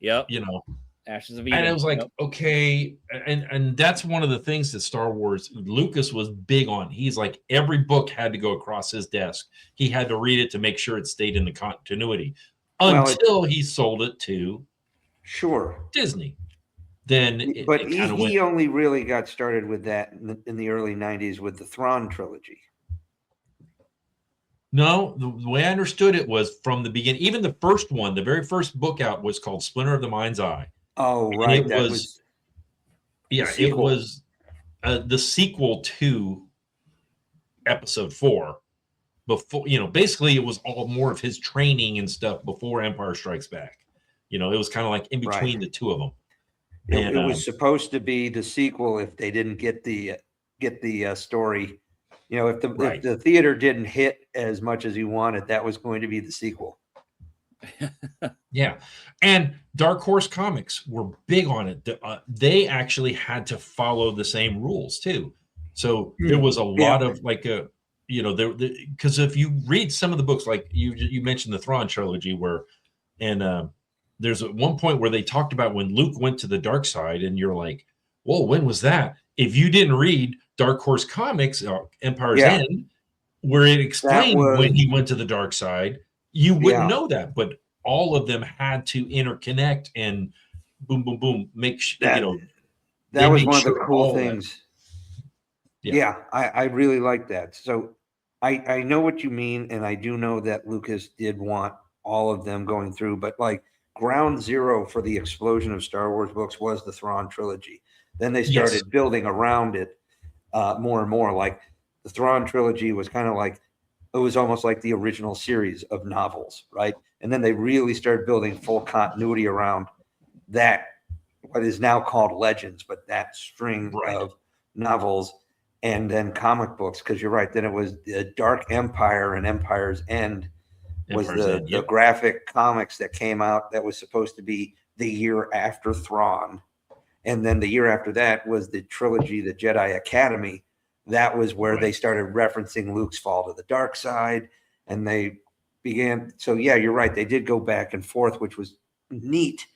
Yep. You know, Ashes of Eden. And it was like, okay, and that's one of the things that Star Wars Lucas was big on. He's like, every book had to go across his desk. He had to read it to make sure it stayed in the continuity until he sold it to Disney. Then he only really got started with that in the early 90s with the Thrawn trilogy. No, the way I understood it was from the beginning. Even the first one, the very first book out was called Splinter of the Mind's Eye. Oh, right. It was the sequel to Episode 4. Before, basically it was all more of his training and stuff before Empire Strikes Back. It was kind of like in between the two of them. It was supposed to be the sequel if they didn't get the story. If the theater didn't hit as much as he wanted, that was going to be the sequel. Yeah. And Dark Horse Comics were big on it. They actually had to follow the same rules too. So there was a lot of because if you read some of the books, like you mentioned the Thrawn trilogy, there's one point where they talked about when Luke went to the dark side, and you're like, whoa, when was that? If you didn't read Dark Horse Comics, Empire's End, where it explained when he went to the dark side, you wouldn't know that. But all of them had to interconnect and boom, boom, boom, make sure, that was one of the cool things. Yeah, I really like that. So I know what you mean, and I do know that Lucas did want all of them going through, but like ground zero for the explosion of Star Wars books was the Thrawn trilogy. Then they started building around it more and more. Like the Thrawn trilogy was kind of like, it was almost like the original series of novels, right? And then they really started building full continuity around that, what is now called Legends, but that string of novels and then comic books. Because you're right, then it was the Dark Empire and Empire's End was the graphic comics that came out that was supposed to be the year after Thrawn. And then the year after that was the trilogy, the Jedi Academy. That was where they started referencing Luke's fall to the dark side. And they began. So, yeah, you're right. They did go back and forth, which was neat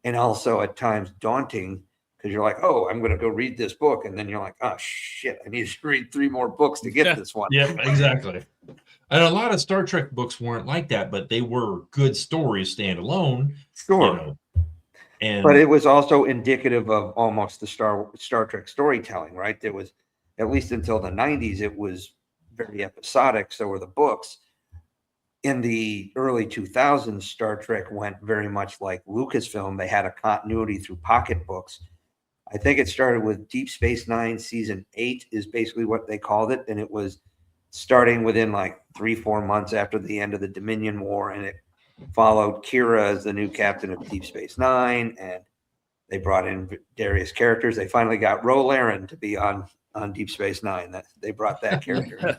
and also at times daunting, because you're like, oh, I'm going to go read this book. And then you're like, oh, shit, I need to read 3 more books to get this one. Yeah, exactly. And a lot of Star Trek books weren't like that, but they were good stories standalone. Sure. But it was also indicative of almost the Star Trek storytelling, right? There was, at least until the 90s, it was very episodic. So were the books. In the early 2000s, Star Trek went very much like Lucasfilm. They had a continuity through pocket books. I think it started with Deep Space Nine season 8 is basically what they called it. And it was starting within like 3-4 months after the end of the Dominion War. And it followed Kira as the new captain of Deep Space Nine, and they brought in various characters. They finally got Ro Laren to be on on Deep Space Nine. That they brought that character in.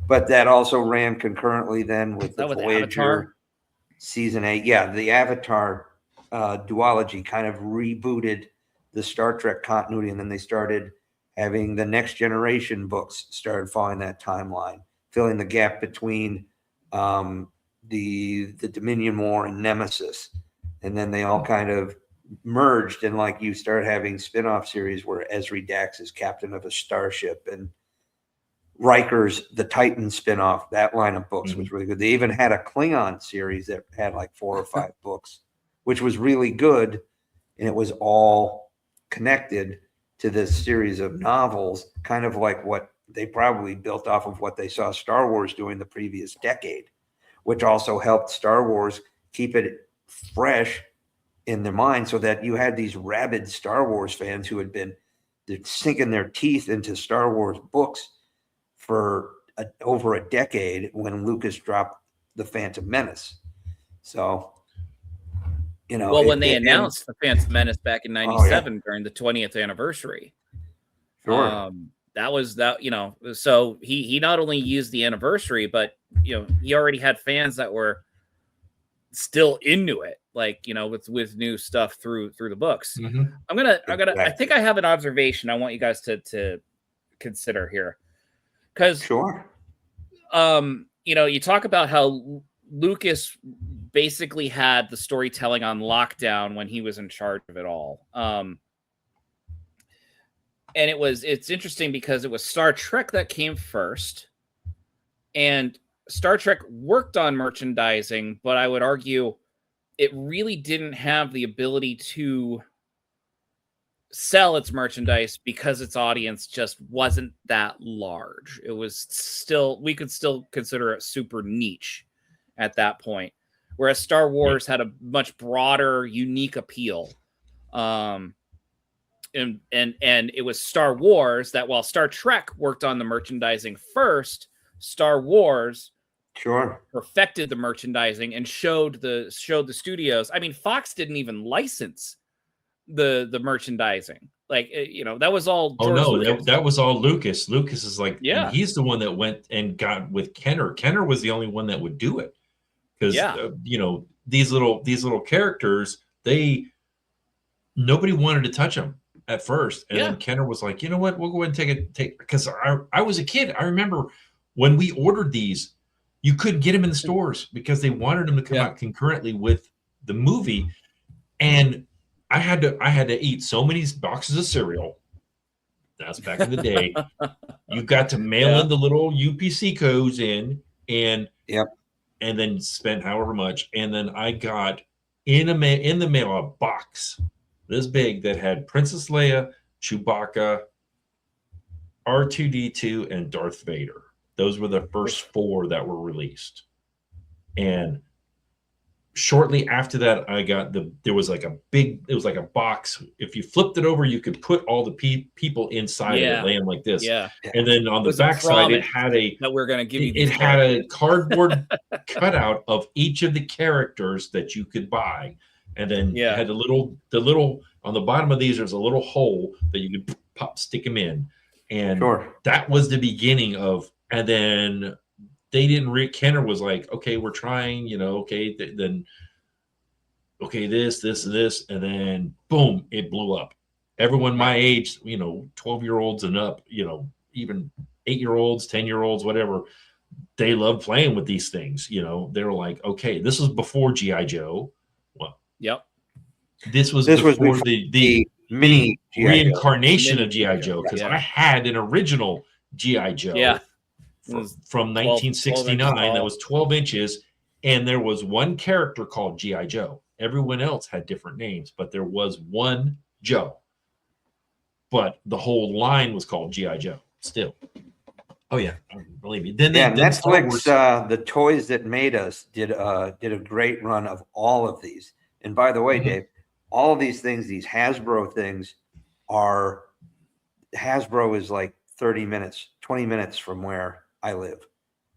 But that also ran concurrently then with the Voyager Avatar? season 8. Yeah, the Avatar duology kind of rebooted the Star Trek continuity, and then they started having the Next Generation books started following that timeline, filling the gap between the Dominion War and Nemesis, and then they all kind of merged, and like you start having spin-off series where Ezri Dax is captain of a starship, and Riker's the Titan spin-off. That line of books was really good. They even had a Klingon series that had like 4 or 5 books, which was really good, and it was all connected to this series of novels, kind of like what they probably built off of what they saw Star Wars doing the previous decade, which also helped Star Wars keep it fresh in their mind, so that you had these rabid Star Wars fans who had been sinking their teeth into Star Wars books for over a decade when Lucas dropped The Phantom Menace. So, you know, well, when they announced The Phantom Menace back in '97 during the 20th anniversary, that was that, you know, so he not only used the anniversary, but, you know, he already had fans that were still into it, like, you know, with new stuff through the books. I think I have an observation I want you guys to consider here, because you know, you talk about how Lucas basically had the storytelling on lockdown when he was in charge of it all. And it's interesting because it was Star Trek that came first, and Star Trek worked on merchandising, but I would argue it really didn't have the ability to sell its merchandise because its audience just wasn't that large. It was still, we could still consider it super niche at that point, whereas Star Wars had a much broader, unique appeal. And it was Star Wars that, while Star Trek worked on the merchandising first, Star Wars perfected the merchandising and showed the studios. I mean, Fox didn't even license the merchandising. Like, you know, that was all George that was all Lucas. Lucas is like, and he's the one that went and got with Kenner. Kenner was the only one that would do it, because you know, these little characters, nobody wanted to touch them at first, and then Kenner was like, you know what, we'll go ahead and take because I was a kid. I remember when we ordered these, you couldn't get them in the stores because they wanted them to come out concurrently with the movie, and I had to eat so many boxes of cereal. That's back in the day. You got to mail in the little UPC codes in, and then spend however much, and then I got in the mail a box this big that had Princess Leia, Chewbacca, R2-D2, and Darth Vader. Those were the first 4 that were released. And shortly after that, I got there was like it was like a box. If you flipped it over, you could put all the people inside of it, laying like this. And then on the back side, it had that we're going to give you. It had a cardboard cutout of each of the characters that you could buy. And then it had the little on the bottom of these, there's a little hole that you could stick them in. And that was the beginning of, and then they didn't Kenner was like, okay, we're trying, you know, okay, then this, and this, and then boom, it blew up. Everyone my age, you know, 12-year-olds and up, you know, even 8-year-olds, 10-year-olds, whatever, they love playing with these things. You know, they were like, okay, this was before G.I. Joe. Well, this was before the mini reincarnation of G.I. Joe, because I had an original G.I. Joe from 1969 that was 12 inches, and there was one character called G.I. Joe. Everyone else had different names, but there was one Joe. But the whole line was called G.I. Joe still. Oh yeah, believe me. Then Netflix, the Toys That Made Us did a great run of all of these. And by the way, Dave, all of these things, these Hasbro things, Hasbro is like 20 minutes from where I live,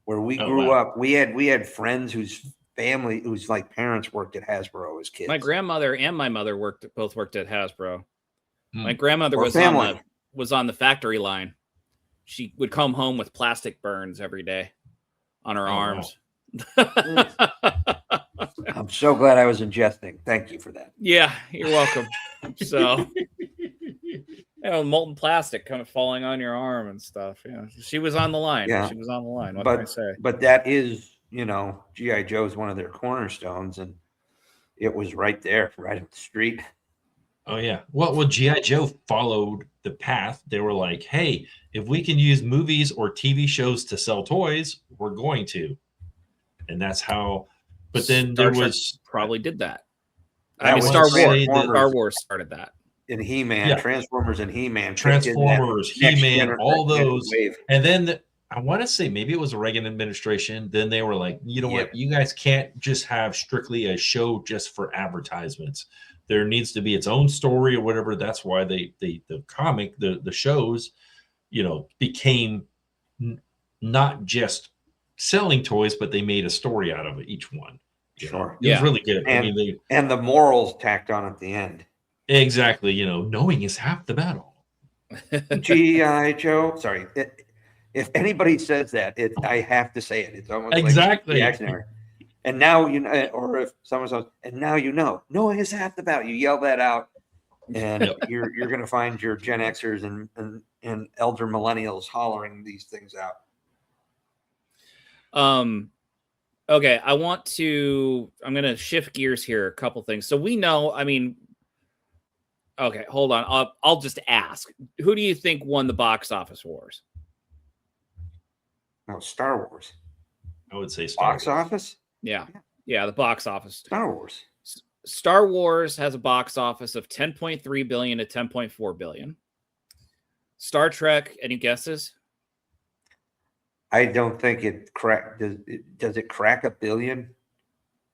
where we grew up. We had friends whose like parents worked at Hasbro as kids. My grandmother and my mother both worked at Hasbro. My grandmother was on the factory line. she would come home with plastic burns every day on her arms. Wow. I'm so glad I was ingesting. Thank you for that. Yeah, you're welcome. So, molten plastic kind of falling on your arm and stuff. Yeah, she was on the line. Yeah. She was on the line. What can I say? But that is, G.I. Joe's one of their cornerstones, and it was right there, right up the street. Oh yeah. Well, G.I. Joe followed the path. They were like, hey, if we can use movies or TV shows to sell toys, we're going to. And that's how. But then Star there Trek was probably did that. That I mean, was Star Wars. Transformers. Star Wars started that. In He-Man, Yeah. Transformers and He-Man. Transformers, He-Man, all those. Wave. And then I want to say maybe it was a Reagan administration. Then they were like, you know what? You guys can't just have strictly a show just for advertisements. There needs to be its own story or whatever. That's why the comic, the shows, became not just selling toys, but they made a story out of each one. Sure. It was really good. And the morals tacked on at the end. Exactly. Knowing is half the battle. G.I. Joe. Sorry. If anybody says that, I have to say it. It's almost exactly like the and now or if someone says, and now knowing is half the battle. You yell that out, and you're going to find your Gen Xers and elder millennials hollering these things out. Okay, I'm going to shift gears here. A couple things. So we know, okay, hold on. I'll just ask. Who do you think won the box office wars? Oh, Star Wars. I would say Star Wars. Office. Yeah, the box office. Star Wars. Star Wars has a box office of 10.3 billion to 10.4 billion. Star Trek, any guesses? I don't think it crack. Does it crack $1 billion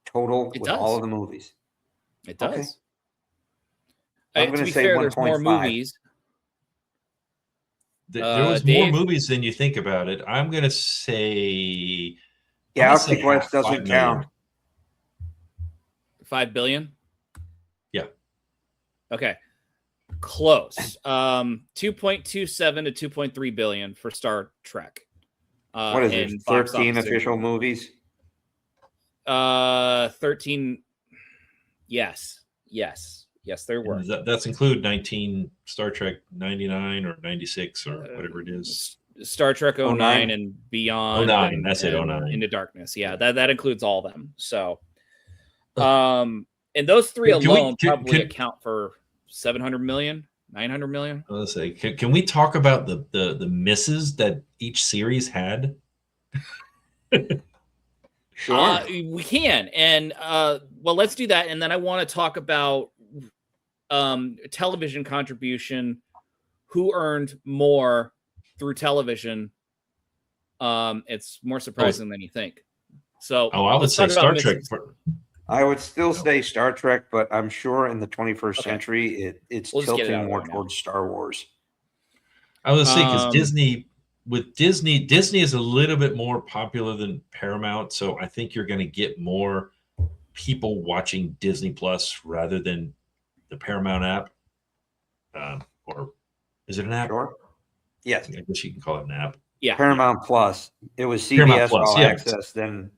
total with all of the movies? It does. Okay. I'm going to say fair, 1.5. there's more movies. There was more movies than you think about it. I'm going to say Galaxy Quest doesn't count. 5 billion? Yeah. Okay. Close. 2.27 to 2.3 billion for Star Trek. What is it? 13 official movies? 13. Yes, there were. That's include 19 Star Trek 99 or 96 or whatever it is. Star Trek 09 and beyond. 09, that's it, 09. Into Darkness. Yeah, that includes all of them. So, and those three alone probably account for 700 million, 900 million. Let's say, can we talk about the misses that each series had? Sure. We can. And well, let's do that. And then I want to talk about television contribution, who earned more through television. It's more surprising than you think. So I would say Star Trek. I would still say Star Trek, but I'm sure in the 21st century, it's tilting more towards Star Wars. I would say because Disney is a little bit more popular than Paramount, so I think you're going to get more people watching Disney Plus rather than the Paramount app. Or is it an app? Sure. Yes. I guess you can call it an app. Yeah. Paramount Plus. It was CBS All Access, then.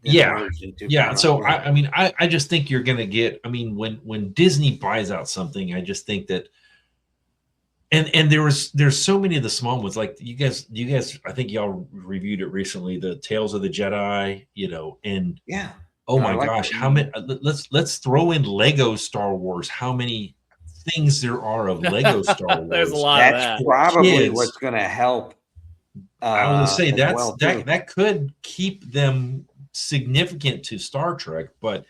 Yeah. So I just think you're going to get. When Disney buys out something, I just think that. And there's so many of the small ones, like you guys, I think y'all reviewed it recently, the Tales of the Jedi, and oh my gosh, how many? Let's throw in Lego Star Wars. How many things there are of Lego Star Wars? There's a lot of that. That's probably what's going to help. I would say that could keep them significant to Star Trek, but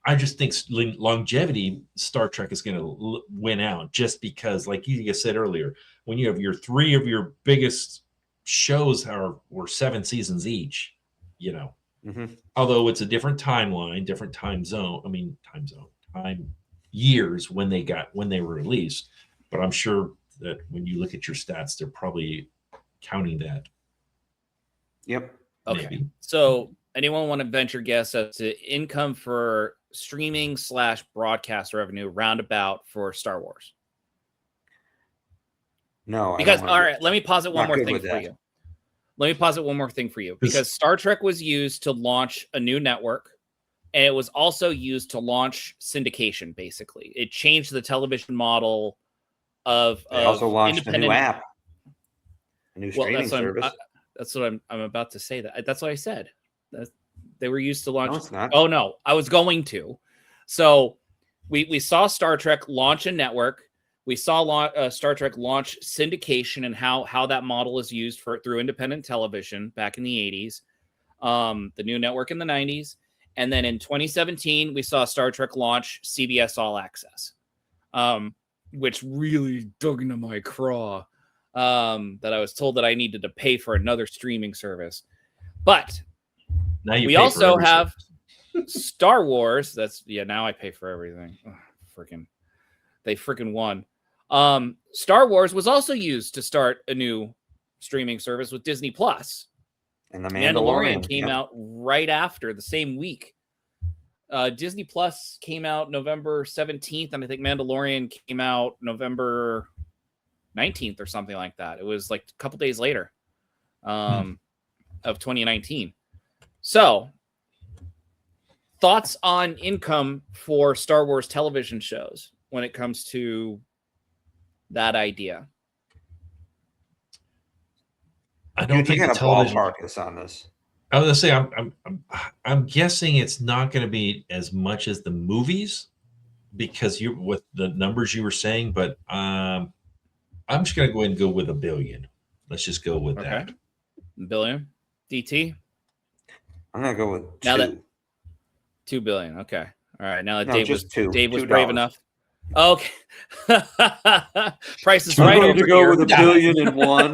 I just think longevity, Star Trek is going to win out just because, like you said earlier, when you have your three of your biggest shows were 7 seasons each, although it's a different timeline, different time years when they were released. But I'm sure that when you look at your stats, they're probably counting that. Yep. Okay. Maybe. So anyone want to venture guess as to income for streaming / broadcast revenue roundabout for Star Wars? No, Because I don't all wanna right, let me pause it one not more good thing with for that. you. Let me pause it one more thing for you because Star Trek was used to launch a new network, and it was also used to launch syndication. Basically, it changed the television model of They also launched a new independent. app, a new Well, streaming service. that's what I'm about to say. That's what I said. They were used to launch. No, it's not. Oh no, I was going to. So we saw Star Trek launch a network. We saw Star Trek launch syndication and how that model is used through independent television back in the 80s. The new network in the 90s. And then in 2017, we saw Star Trek launch CBS All Access, which really dug into my craw, that I was told that I needed to pay for another streaming service. But Now you we pay for also every have service. Star Wars. Now I pay for everything. They freaking won. Star Wars was also used to start a new streaming service with Disney Plus. And the Mandalorian came out right after, the same week. Disney Plus came out November 17th, and I think Mandalorian came out November 19th or something like that. It was like a couple days later, of 2019. So, thoughts on income for Star Wars television shows when it comes to that idea? I don't think the television. Ballpark us on this. I was gonna say I'm guessing it's not going to be as much as the movies because you with the numbers you were saying, but I'm just going to go ahead and go with $1 billion. Let's just go with that. $1 billion. DT. I'm gonna go with Now two. that $2 billion. Okay. All right. Now that No, Dave just was two. Dave was $2. brave enough. Okay. Price is I'm right going over to go here. with $1 billion and one,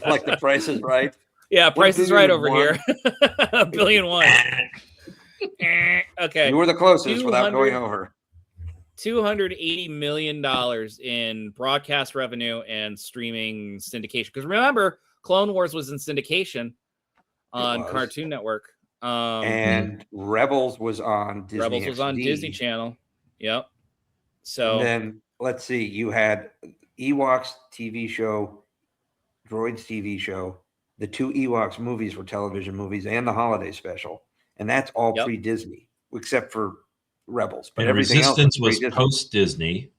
like the Price is Right. Yeah, Price is right over $1 here. $1 billion one. Okay. You were the closest without going over. $280 million in broadcast revenue and streaming syndication. Because remember, Clone Wars was in syndication on Cartoon Network. And Rebels was on Disney. Rebels was on XD. Disney Channel. Yep. So and then let's see, you had Ewoks TV show, Droids TV show. The two Ewoks movies were television movies and the holiday special. And that's all pre-Disney, except for Rebels. But and everything Resistance else was post-Disney.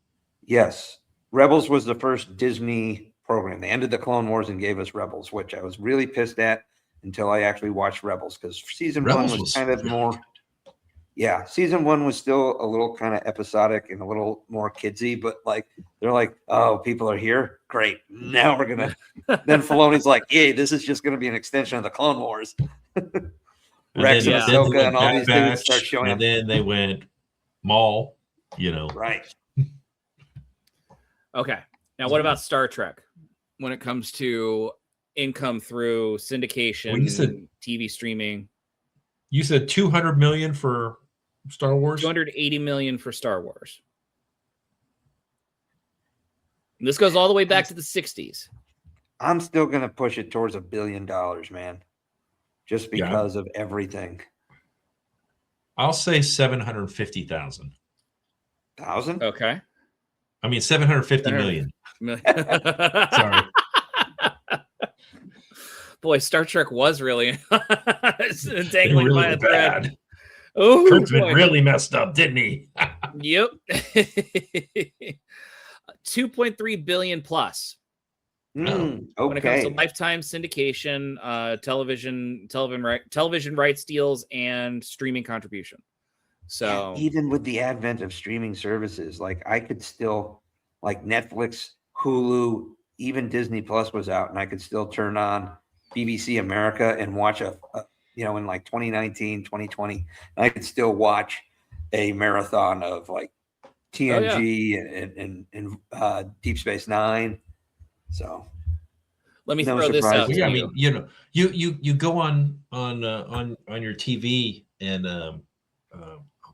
Yes. Rebels was the first Disney program. They ended the Clone Wars and gave us Rebels, which I was really pissed at until I actually watched Rebels, because season one was kind of more. Yeah, season one was still a little kind of episodic and a little more kidsy, but like they're like, oh, people are here, great. Now we're gonna. Then Filoni's like, yeah, this is just gonna be an extension of the Clone Wars. Rex and Ahsoka and all these dudes start showing up. And then they went Maul, Right. Okay. Now, what about Star Trek when it comes to income through syndication, TV streaming? You said $200 million for Star Wars? $280 million for Star Wars. And this goes all the way back to the 60s. I'm still going to push it towards $1 billion, man, just because of everything. I'll say 750,000. Thousand? Okay. I mean, 750 million. Sorry. Boy, Star Trek was really dangling really by a thread. Bad. Oh, Kurtzman really messed up, didn't he? Yep. 2.3 billion plus. Okay. When it comes to lifetime syndication, television rights deals, and streaming contribution. So even with the advent of streaming services, like I could still, like Netflix, Hulu, even Disney Plus was out, and I could still turn on BBC America and watch in like 2019, 2020, I could still watch a marathon of like TNG and Deep Space Nine. So let me throw this out. Yeah, I mean, you go on your TV and oh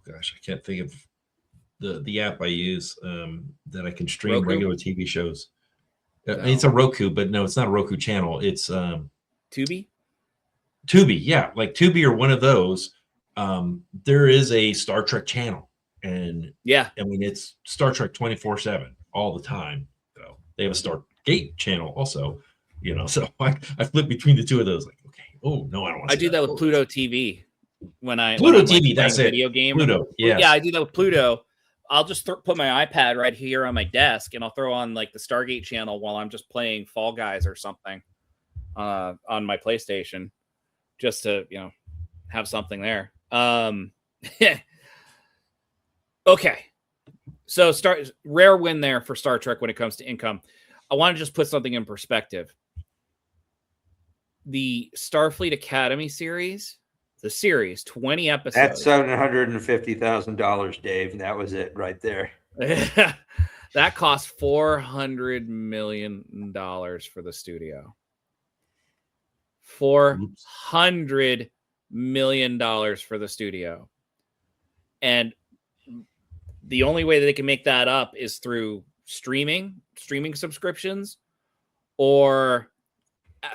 gosh, I can't think of the app I use that I can stream Roku? regular TV shows. No. It's a Roku, but no, it's not a Roku channel. It's Tubi, yeah, like Tubi or one of those. There is a Star Trek channel, and I mean it's Star Trek 24/7 all the time. So They have a Stargate channel also, so I flip between the two of those. Like, okay, oh no, I don't want to. I do that with Pluto TV when I'm TV. Like that's it. Video game. Pluto. Yeah, I do that with Pluto. I'll just put my iPad right here on my desk, and I'll throw on like the Stargate channel while I'm just playing Fall Guys or something on my PlayStation, just to have something there. Okay, so rare win there for Star Trek when it comes to income. I want to just put something in perspective. The Starfleet Academy series, the series, 20 episodes. That's $750,000, Dave. That was it right there. That cost $400 million for the studio. $400 million for the studio. And the only way that they can make that up is through streaming subscriptions, or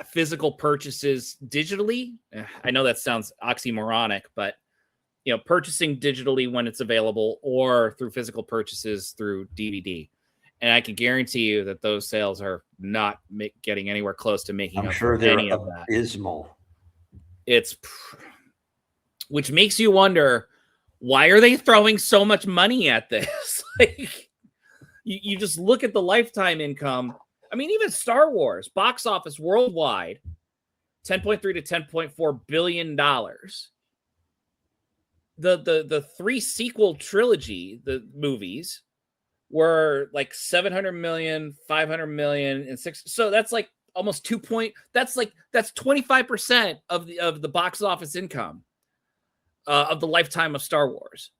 physical purchases digitally. I know that sounds oxymoronic, but purchasing digitally when it's available, or through physical purchases through DVD. And I can guarantee you that those sales are not getting anywhere close to making up for any of that. Abysmal. Which makes you wonder, why are they throwing so much money at this? Like, you just look at the lifetime income. I mean, even Star Wars box office worldwide, $10.3 to $10.4 billion. The 3 sequel trilogy, the movies, were like 700 million, 500 million, and 6. So that's like almost 2 point. That's 25% of the box office income of the lifetime of Star Wars.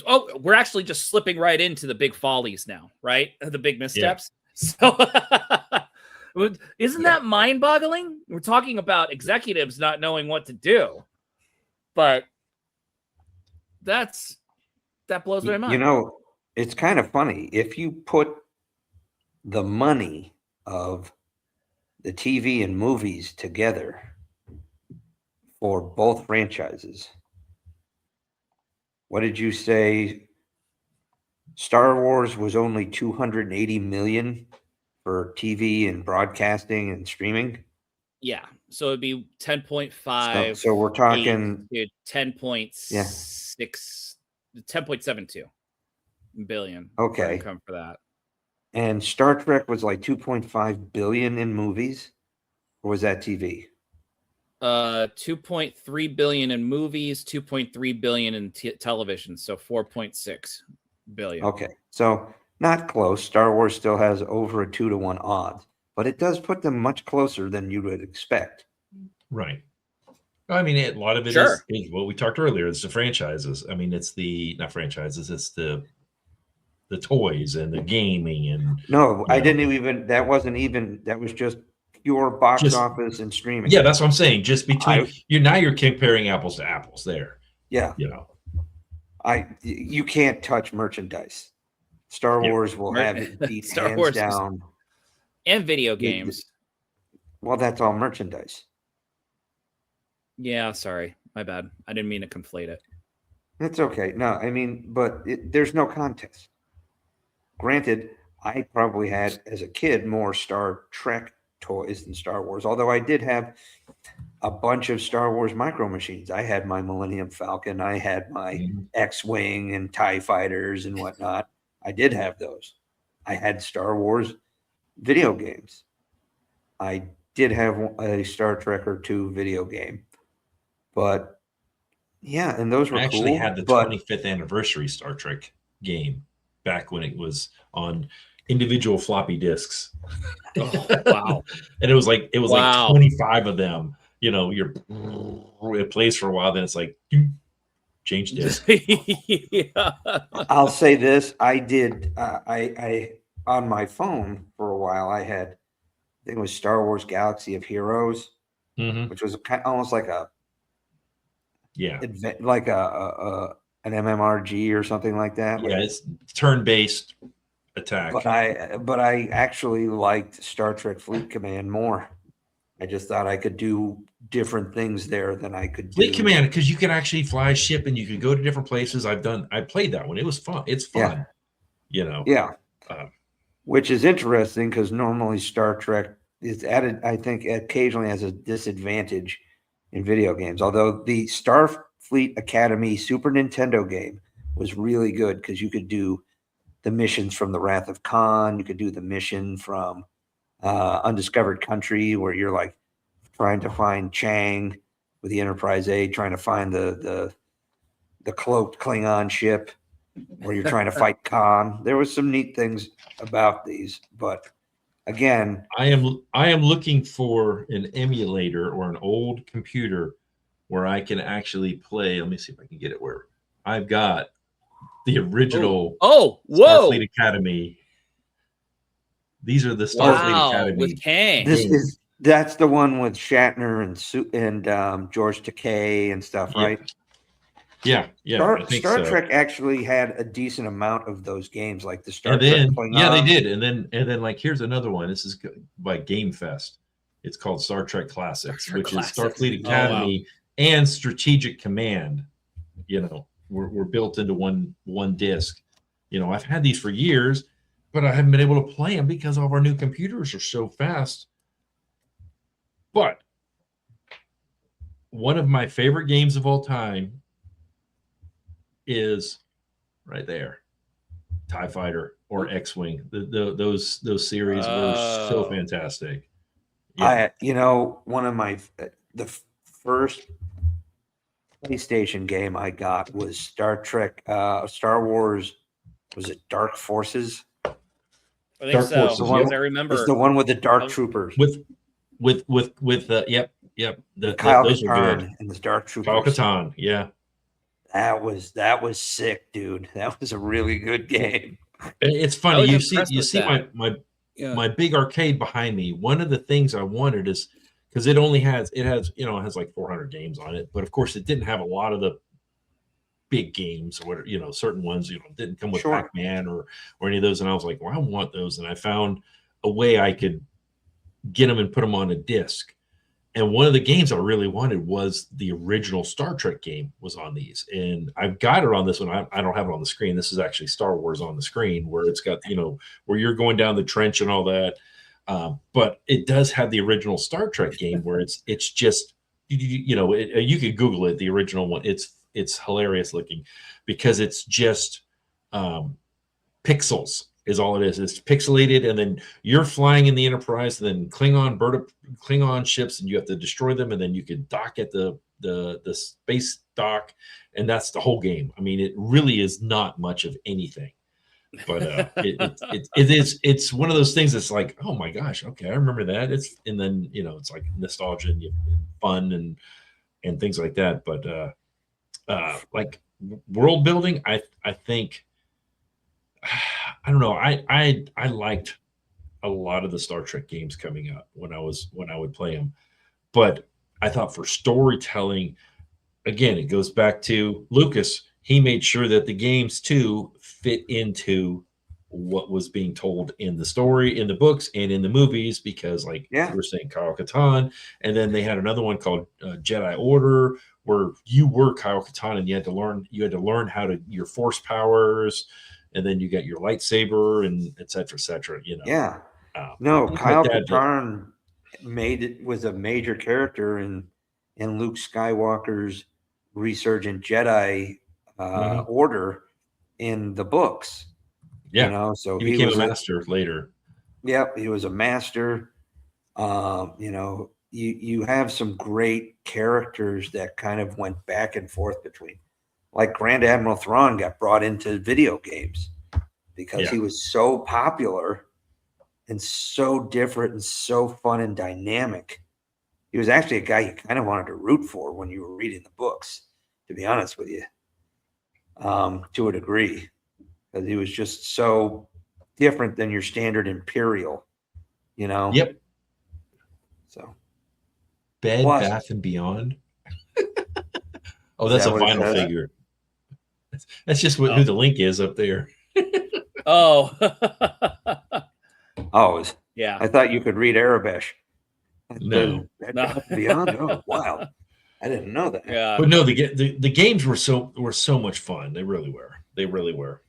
Oh, we're actually just slipping right into the big follies now, right? The big missteps. Yeah. So isn't that mind-boggling? We're talking about executives not knowing what to do, but that blows my mind. It's kind of funny. If you put the money of the TV and movies together for both franchises, what did you say? Star Wars was only 280 million for TV and broadcasting and streaming. Yeah, so it'd be 10.5. So we're talking 10.72 billion. Okay, income for that. And Star Trek was like 2.5 billion in movies, or was that TV? 2.3 billion in movies, 2.3 billion in television, so 4.6 billion. Okay, so not close. Star Wars still has over a 2-to-1 odds, but it does put them much closer than you would expect. Right. I mean, a lot of it is what we talked earlier. It's the franchises. I mean, it's not franchises. It's the toys and the gaming and. No, I didn't even. That wasn't even. That was just pure box office and streaming. Yeah, that's what I'm saying. Just between you're comparing apples to apples there. Yeah. You can't touch merchandise. Star Wars will have it beat hands down. And video games. Well, that's all merchandise. Yeah, sorry. My bad. I didn't mean to conflate it. It's okay. No, I mean, but there's no contest. Granted, I probably had, as a kid, more Star Trek toys than Star Wars, although I did have a bunch of Star Wars micro machines. I had my Millennium Falcon. I had my X-Wing and TIE fighters and whatnot. I did have those. I had Star Wars video games. I did have a Star Trek or 2 video game. But, yeah, and those were cool. I actually had the 25th anniversary Star Trek game back when it was on individual floppy disks. Oh, wow. And it was like 25 of them. It plays for a while, then it's like change disc. Yeah. I'll say this. I did I on my phone for a while, I think it was Star Wars Galaxy of Heroes, which was almost like an MMORPG or something like that. Yeah, it's turn-based attack. But I actually liked Star Trek Fleet Command more. I just thought I could do different things there than I could do. Fleet Command, because you could actually fly a ship and you could go to different places. I played that one. It was fun. It's fun. Yeah. Uh, Which is interesting because normally Star Trek is added, I think, occasionally has a disadvantage in video games. Although the Starfleet Academy Super Nintendo game was really good because you could do the missions from the Wrath of Khan. You could do the mission from Undiscovered Country, where you're like trying to find Chang with the Enterprise A, trying to find the cloaked Klingon ship, where you're trying to fight Khan. There was some neat things about these, but again, I am looking for an emulator or an old computer where I can actually play. Let me see if I can get it where I've got the original whoa! Starfleet Academy. These are the Starfleet Academy with Kang. That's the one with Shatner and George Takei and stuff, right? Yeah. Star Trek actually had a decent amount of those games, like the Star Trek. Klingon. They did, and then like here's another one. This is by Game Fest. It's called Star Trek Classics, which is Starfleet Academy and Strategic Command. We're built into one disc. I've had these for years, but I haven't been able to play them because all of our new computers are so fast. But one of my favorite games of all time is right there, TIE Fighter or X-Wing. Those series were so fantastic. Yeah. One of the first PlayStation game I got was Star Wars. Was it Dark Forces? I think Dark so. Forces, Because I remember it's the one with the Dark Troopers. With Kyle those were good. Katarn and the Dark Troopers. Kyle Katarn, yeah. That was sick, dude. That was a really good game. It's funny. You see my big arcade behind me. One of the things I wanted is because it has like 400 games on it, but of course it didn't have a lot of the big games or whatever, certain ones, didn't come with Pac-Man or any of those. And I was like, well, I want those. And I found a way I could get them and put them on a disc. And one of the games I really wanted was the original Star Trek game was on these. And I've got it on this one. I don't have it on the screen. This is actually Star Wars on the screen where it's got, where you're going down the trench and all that. But it does have the original Star Trek game where it's just, you could Google it, the original one. It's hilarious looking because it's just pixels. Is all it is. It's pixelated, and then you're flying in the Enterprise, and then Klingon ships, and you have to destroy them, and then you can dock at the space dock, and that's the whole game. I mean, it really is not much of anything, but it's one of those things that's like, oh my gosh, okay, I remember that. And then it's like nostalgia and fun and things like that. But like world building, I think. I don't know. I liked a lot of the Star Trek games coming up when I would play them, but I thought for storytelling, again, it goes back to Lucas. He made sure that the games too fit into what was being told in the story, in the books, and in the movies. Because, like you were saying, Kyle Katarn, and then they had another one called Jedi Order, where you were Kyle Katarn and you had to learn how to your force powers. And then you got your lightsaber and et cetera, Yeah. No, Kyle Katarn was a major character in Luke Skywalker's resurgent Jedi order in the books. Yeah. So he became a master later. Yep. He was a master. You have some great characters that kind of went back and forth between. Like Grand Admiral Thrawn got brought into video games because he was so popular and so different and so fun and dynamic. He was actually a guy you kind of wanted to root for when you were reading the books, to be honest with you, to a degree, because he was just so different than your standard Imperial, Yep. So, Bed Bath and Beyond. Oh, that's a vinyl figure. That's just who the link is up there. Oh. Yeah. I thought you could read Arabic. No. Beyond. Oh, wow. I didn't know that. Yeah. But no, the games were so much fun. They really were.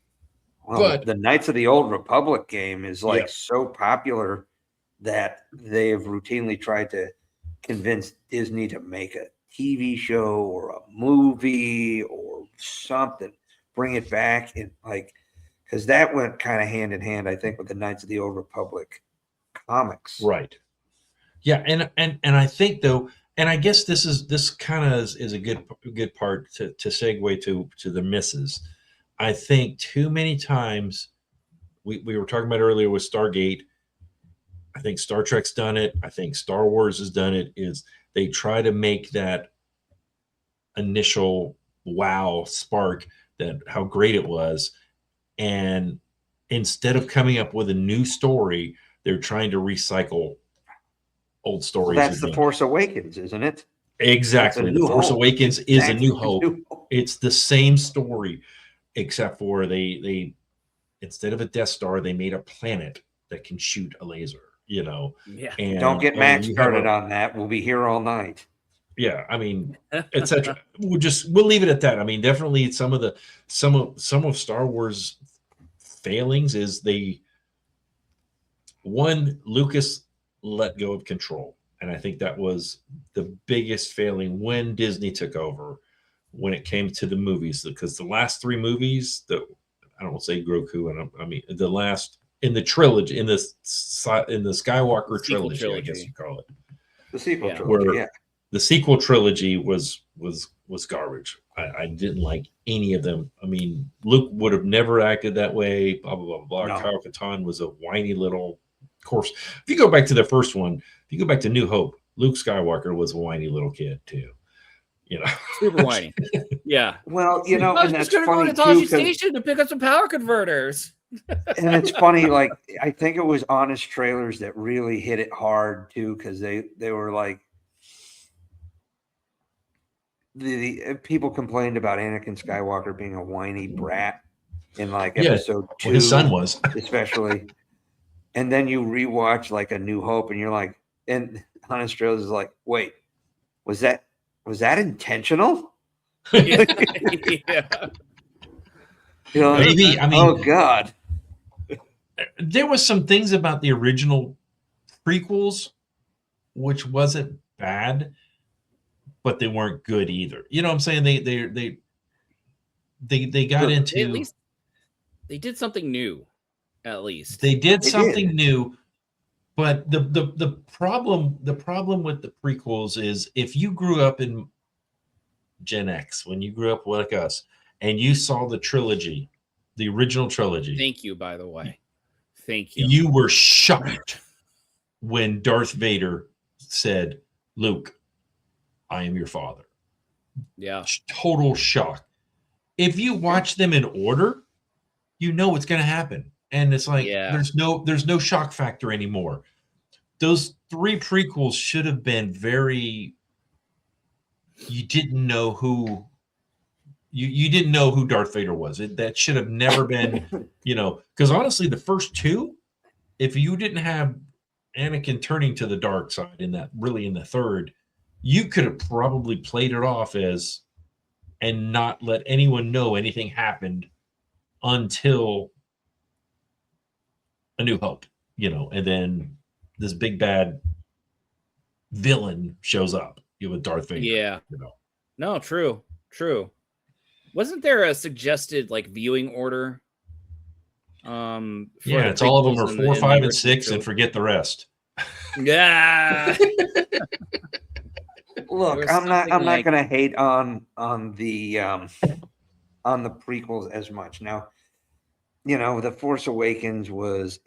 Well, But the Knights of the Old Republic game is like Yeah. so popular that they have routinely tried to convince Disney to make a TV show or a movie or something, bring it back, and like, because that went kind of hand in hand, I think, with the Knights of the Old Republic comics. right. Yeah, and I think though, and I guess this kind of is a good part to segue to the misses. I think too many times we were talking about earlier with Stargate. I think Star Trek's done it. I think Star Wars has done it. Is they try to make that initial wow spark, that how great it was, and instead of coming up with a new story, they're trying to recycle old Well, stories that's the again. Force Awakens, isn't it? Exactly. The New Force Hope. Awakens is a Exactly. new hope. It's the same story, except for they instead of a Death Star, they made a planet that can shoot a laser, Yeah. And Don't get Max you have started on that. We'll be here all night. yeah, I mean, etc. We'll leave it at that. I mean, definitely some of Star Wars failings is Lucas let go of control. And I think that was the biggest failing when Disney took over, when it came to the movies, because the last three movies, I don't want to say Grogu, and I mean the last in the trilogy, in the Skywalker trilogy, I guess you call it, The sequel Yeah. trilogy, where yeah. the sequel trilogy was garbage. I didn't like any of them. I mean, Luke would have never acted that way. Blah blah blah blah. No. Kyle Katarn was a whiny little. Of course, if you go back to the first one, if you go back to New Hope, Luke Skywalker was a whiny little kid too. Super whiny. Yeah. Well, I and was that's just gonna go funny to too, Tashi 'cause- Station to pick up some power converters. and it's funny, like I think it was Honest Trailers that really hit it hard too, because they were like the people complained about Anakin Skywalker being a whiny brat in like Yeah, episode 2, his son was. especially, and then you rewatch like A New Hope, and you're like, and Honest Trailers is like, wait, was that intentional? Yeah. Maybe. I mean, oh God. there was some things about the original prequels which wasn't bad, but they weren't good either. You know what I'm saying? They got into At least they did something new. At least they did They something did. new, but the problem with the prequels is if you grew up in Gen X, when you grew up like us, and you saw the trilogy, the original trilogy. Thank you, by the way. Thank you. You were shocked when Darth Vader said, "Luke, I am your father." Yeah. Total shock. If you watch them in order, you know what's going to happen, and it's like there's no shock factor anymore. Those three prequels should have been very. You didn't know who. You didn't know who Darth Vader was. That should have never been, because honestly, the first two, if you didn't have Anakin turning to the dark side in the third, you could have probably played it off as and not let anyone know anything happened until A New Hope, and then this big bad villain shows up with Darth Vader. Yeah. No, true. Wasn't there a suggested viewing order? Yeah, it's all of them are 4, 5, and 6, and forget the rest. Yeah. Look, I'm not going to hate on the prequels as much. Now, The Force Awakens was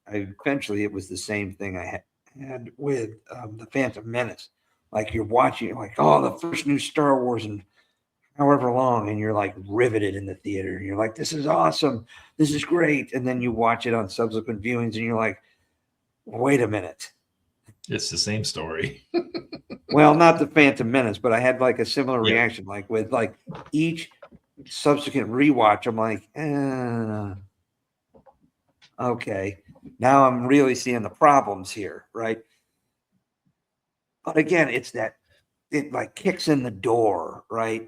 eventually it was the same thing I had with the Phantom Menace. Like you're watching, like, oh, the first new Star Wars and however long, and you're like riveted in the theater. You're like, this is awesome, this is great, and then you watch it on subsequent viewings, and you're like, wait a minute. It's the same story. Well, not the Phantom Menace, but I had like a similar reaction. Like with like each subsequent rewatch, I'm like, okay, now I'm really seeing the problems here, right? But again, it's that it like kicks in the door, right?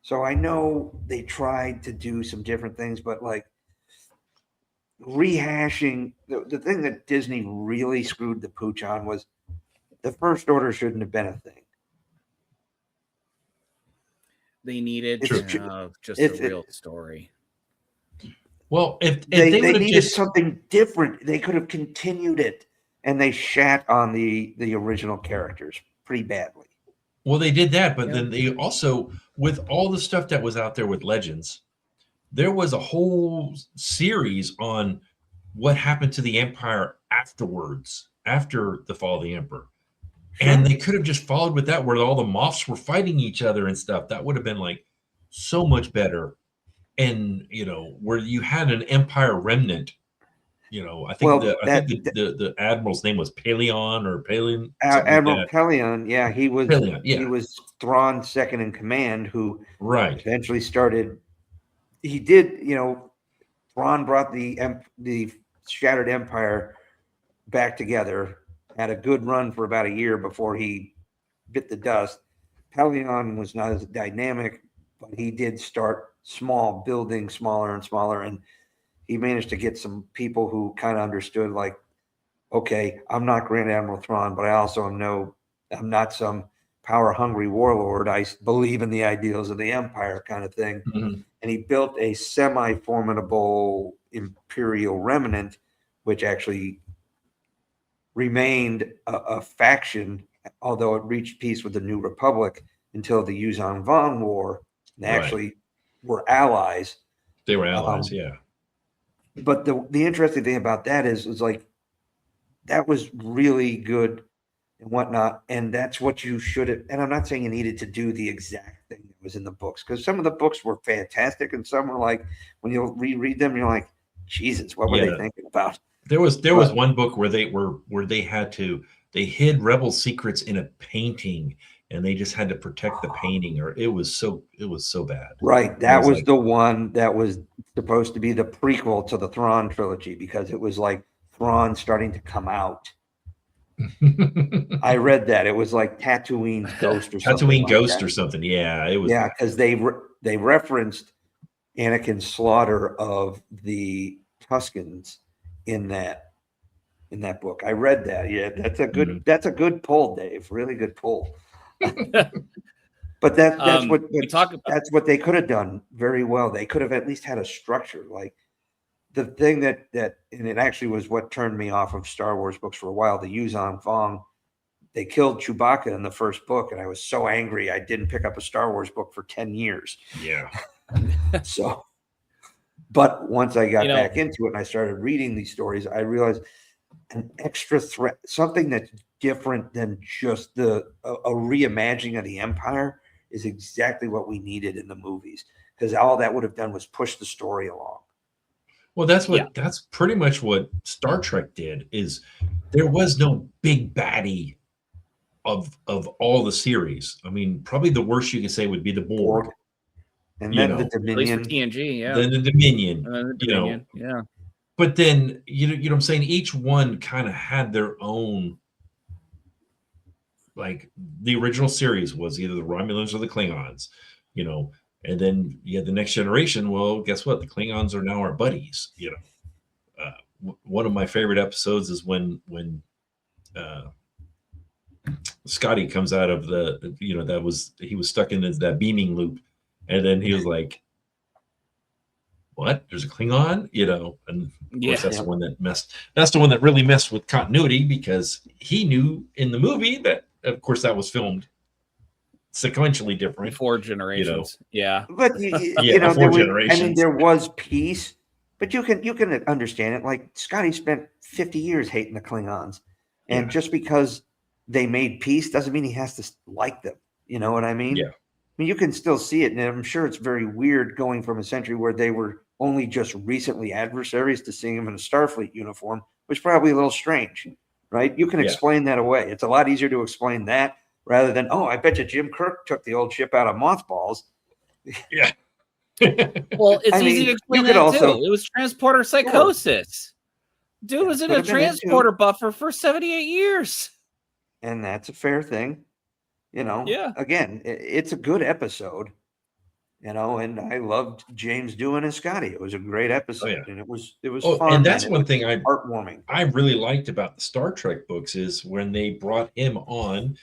So I know they tried to do some different things, but like rehashing the thing that Disney really screwed the pooch on was the First Order shouldn't have been a thing. They needed It's to have just a real story. Well, if they would have needed just something different, they could have continued it, and they shat on the original characters pretty badly. well, they did that, but then they also, with all the stuff that was out there with Legends, there was a whole series on what happened to the Empire afterwards, after the fall of the Emperor. Sure. And they could have just followed with that, where all the Moffs were fighting each other and stuff. That would have been like so much better. And where you had an Empire remnant. I think the admiral's name was Paleon or Paleon. Admiral Pelion, yeah, he was Pelion, yeah. He was Thrawn's second in command, who eventually started. He did, Thrawn brought the shattered Empire back together. Had a good run for about a year before he bit the dust. Pelion was not as dynamic, but he did start small, building smaller and smaller, and he managed to get some people who kind of understood, like, okay, I'm not Grand Admiral Thrawn, but I also know I'm not some power-hungry warlord. I believe in the ideals of the Empire, kind of thing. Mm-hmm. And he built a semi-formidable Imperial remnant, which actually remained a faction, although it reached peace with the New Republic until the Yuuzhan Vong War. They actually were allies. They were allies, yeah. But the interesting thing about that is like that was really good and whatnot, and that's what you should have. And I'm not saying you needed to do the exact thing that was in the books, because some of the books were fantastic, and some were like, when you reread them, you're like, Jesus, what were they thinking about? There was one book where they hid rebel secrets in a painting, and they just had to protect the painting, or it was so bad. Right. That was the one that was supposed to be the prequel to the Thrawn trilogy, because it was like Thrawn starting to come out. I read that. It was like Tatooine's Ghost or something. Tatooine Ghost or something. Yeah, it was. Yeah, because they referenced Anakin's slaughter of the Tuscans in that book. I read that. Yeah, that's a good pull, Dave. Really good pull. But that's what they could have done very well. They could have at least had a structure. Like the thing that and it actually was what turned me off of Star Wars books for a while. The Yuuzhan Vong, they killed Chewbacca in the first book, and I was so angry I didn't pick up a Star Wars book for 10 years. Yeah. So, but once I got back into it and I started reading these stories, I realized an extra threat, something that's different than just a reimagining of the Empire, is exactly what we needed in the movies, because all that would have done was push the story along. Well, that's pretty much what Star Trek did. Is there was no big baddie of all the series. I mean, probably the worst you could say would be the Borg. And then the Dominion. At least for TNG, yeah. Then the Dominion. And then the Dominion, yeah. But then you know what I'm saying? Each one kind of had their own. Like the original series was either the Romulans or the Klingons, and then you had the Next Generation. Well, guess what? The Klingons are now our buddies. One of my favorite episodes is when Scotty comes out of he was stuck in that beaming loop, and then he was like, "What? There's a Klingon?" And of course that's the one that messed. That's the one that really messed with continuity, because he knew in the movie that, of course, that was filmed sequentially different. 4 generations. Yeah. But there was peace, but you can understand it. Like Scotty spent 50 years hating the Klingons, and just because they made peace doesn't mean he has to like them. You know what I mean? Yeah. I mean, you can still see it, and I'm sure it's very weird going from a century where they were only just recently adversaries to seeing him in a Starfleet uniform, which is probably a little strange, right? You can explain that away. It's a lot easier to explain that rather than, I bet you Jim Kirk took the old ship out of mothballs. Yeah. Well, it's easy to explain that too. It was transporter psychosis. Sure. Dude was in a transporter buffer for 78 years. And that's a fair thing. Again, it's a good episode. and I loved James Doohan and Scotty. It was a great episode, yeah. and it was Oh, fun. and that's one thing heartwarming. I really liked about the Star Trek books is when they brought him on,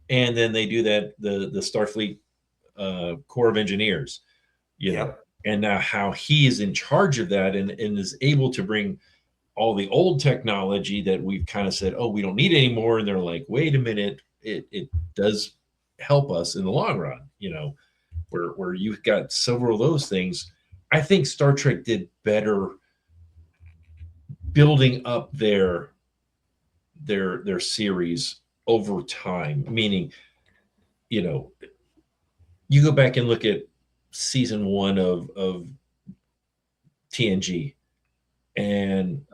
and then they do that the Starfleet Corps of Engineers, know, and now how he is in charge of that and is able to bring all the old technology that we've kind of said, oh, we don't need anymore, and they're like, wait a minute, it does help us in the long run, where you've got several of those things. I think Star Trek did better building up their series over time, meaning, you go back and look at season 1 of TNG, and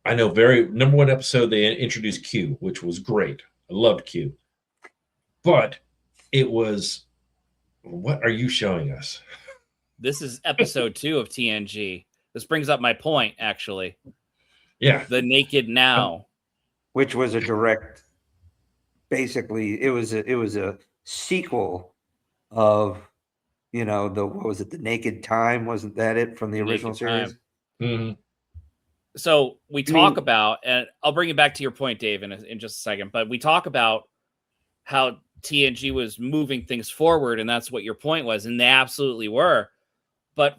I know number 1 episode they introduced Q, which was great. I loved Q, but it was, what are you showing us? This is episode 2 of TNG. This brings up my point, actually. Yeah. The Naked Now. Which was a direct, basically, it was a sequel of, what was it? The Naked Time. Wasn't that it from the original series? Mm-hmm. So we talk about, and I'll bring it back to your point, Dave, in just a second, but we talk about how TNG was moving things forward, and that's what your point was, and they absolutely were. But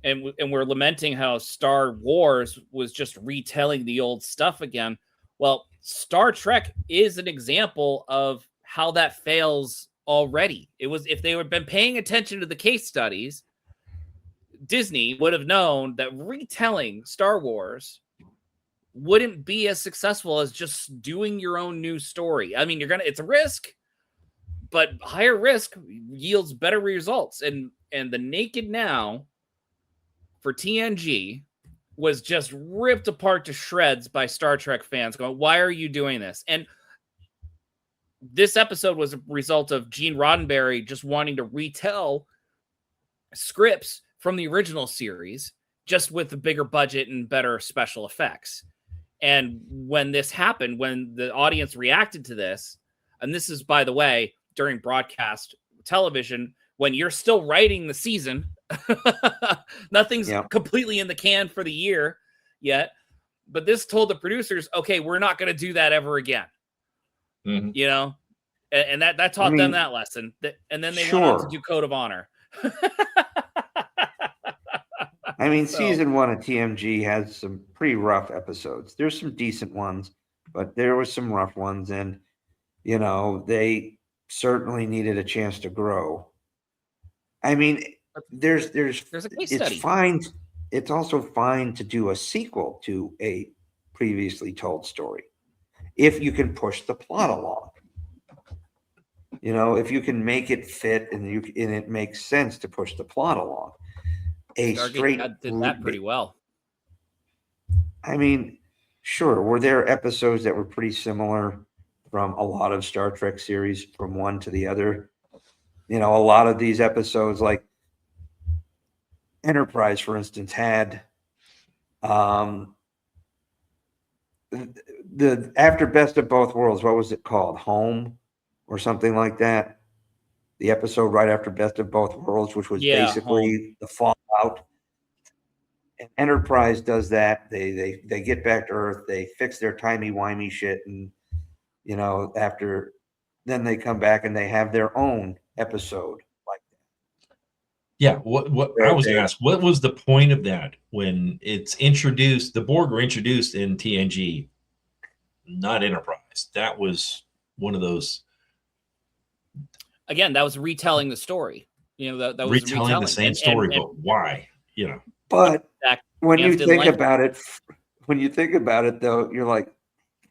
and we're lamenting how Star Wars was just retelling the old stuff again. Well, Star Trek is an example of how that fails already. It was, if they had been paying attention to the case studies, Disney would have known that retelling Star Wars wouldn't be as successful as just doing your own new story. I mean, it's a risk, but higher risk yields better results. And the Naked Now for TNG was just ripped apart to shreds by Star Trek fans going, why are you doing this? And this episode was a result of Gene Roddenberry just wanting to retell scripts from the original series, just with a bigger budget and better special effects. And when this happened, when the audience reacted to this, and this is, by the way, during broadcast television, when you're still writing the season, nothing's completely in the can for the year yet. But this told the producers, okay, we're not going to do that ever again. Mm-hmm. And that taught them that lesson. And then they went on to do Code of Honor. Season 1 of TMG has some pretty rough episodes. There's some decent ones, but there was some rough ones, and they certainly needed a chance to grow. There's a case study. Fine. It's also fine to do a sequel to a previously told story if you can push the plot along. If you can make it fit and it makes sense to push the plot along. Stargate did that pretty well. Sure. Were there episodes that were pretty similar from a lot of Star Trek series from one to the other? A lot of these episodes, like Enterprise, for instance, had the after Best of Both Worlds. What was it called? Home or something like that. The episode right after Best of Both Worlds, which was basically the fallout. And Enterprise does that. They get back to Earth. They fix their timey-wimey shit, and after then they come back and they have their own episode like that. Yeah. What I was going to ask, what was the point of that when it's introduced? The Borg were introduced in TNG, not Enterprise. That was one of those. Again, that was retelling the story. That was retelling the same story, but why? But when you think about it, though, you're like,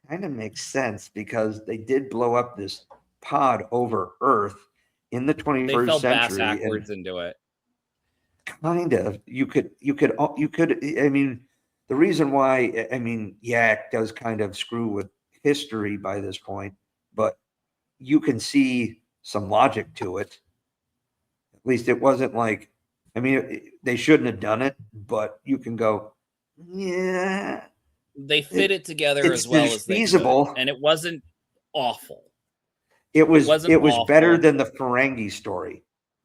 kind of makes sense, because they did blow up this pod over Earth in the 21st they fell century. Backwards into it. Kind of. You could. The reason why, Yak does kind of screw with history by this point, but you can see some logic to it. At least it wasn't like, they shouldn't have done it, but you can go, yeah. They fit it together as well as feasible, they could, and it wasn't awful. It was better than the Ferengi story.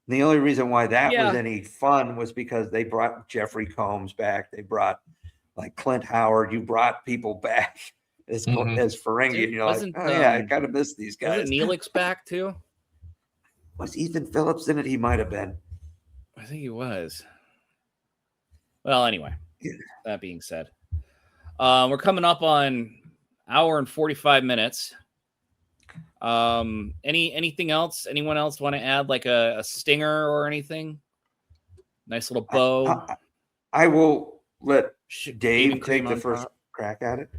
The only reason why that Yeah. was any fun was because they brought Jeffrey Combs back. They brought like Clint Howard. You brought people back as Ferengi. And you're like, oh yeah, I kind of miss these guys. Was it Neelix back too? Was Ethan Phillips in it? He might have been. I think he was. Well, anyway, that being said, we're coming up on hour and 45 minutes. Anything else? Anyone else want to add like a stinger or anything? Nice little bow. I will let Dave Shaving take cream the on first top. crack at it.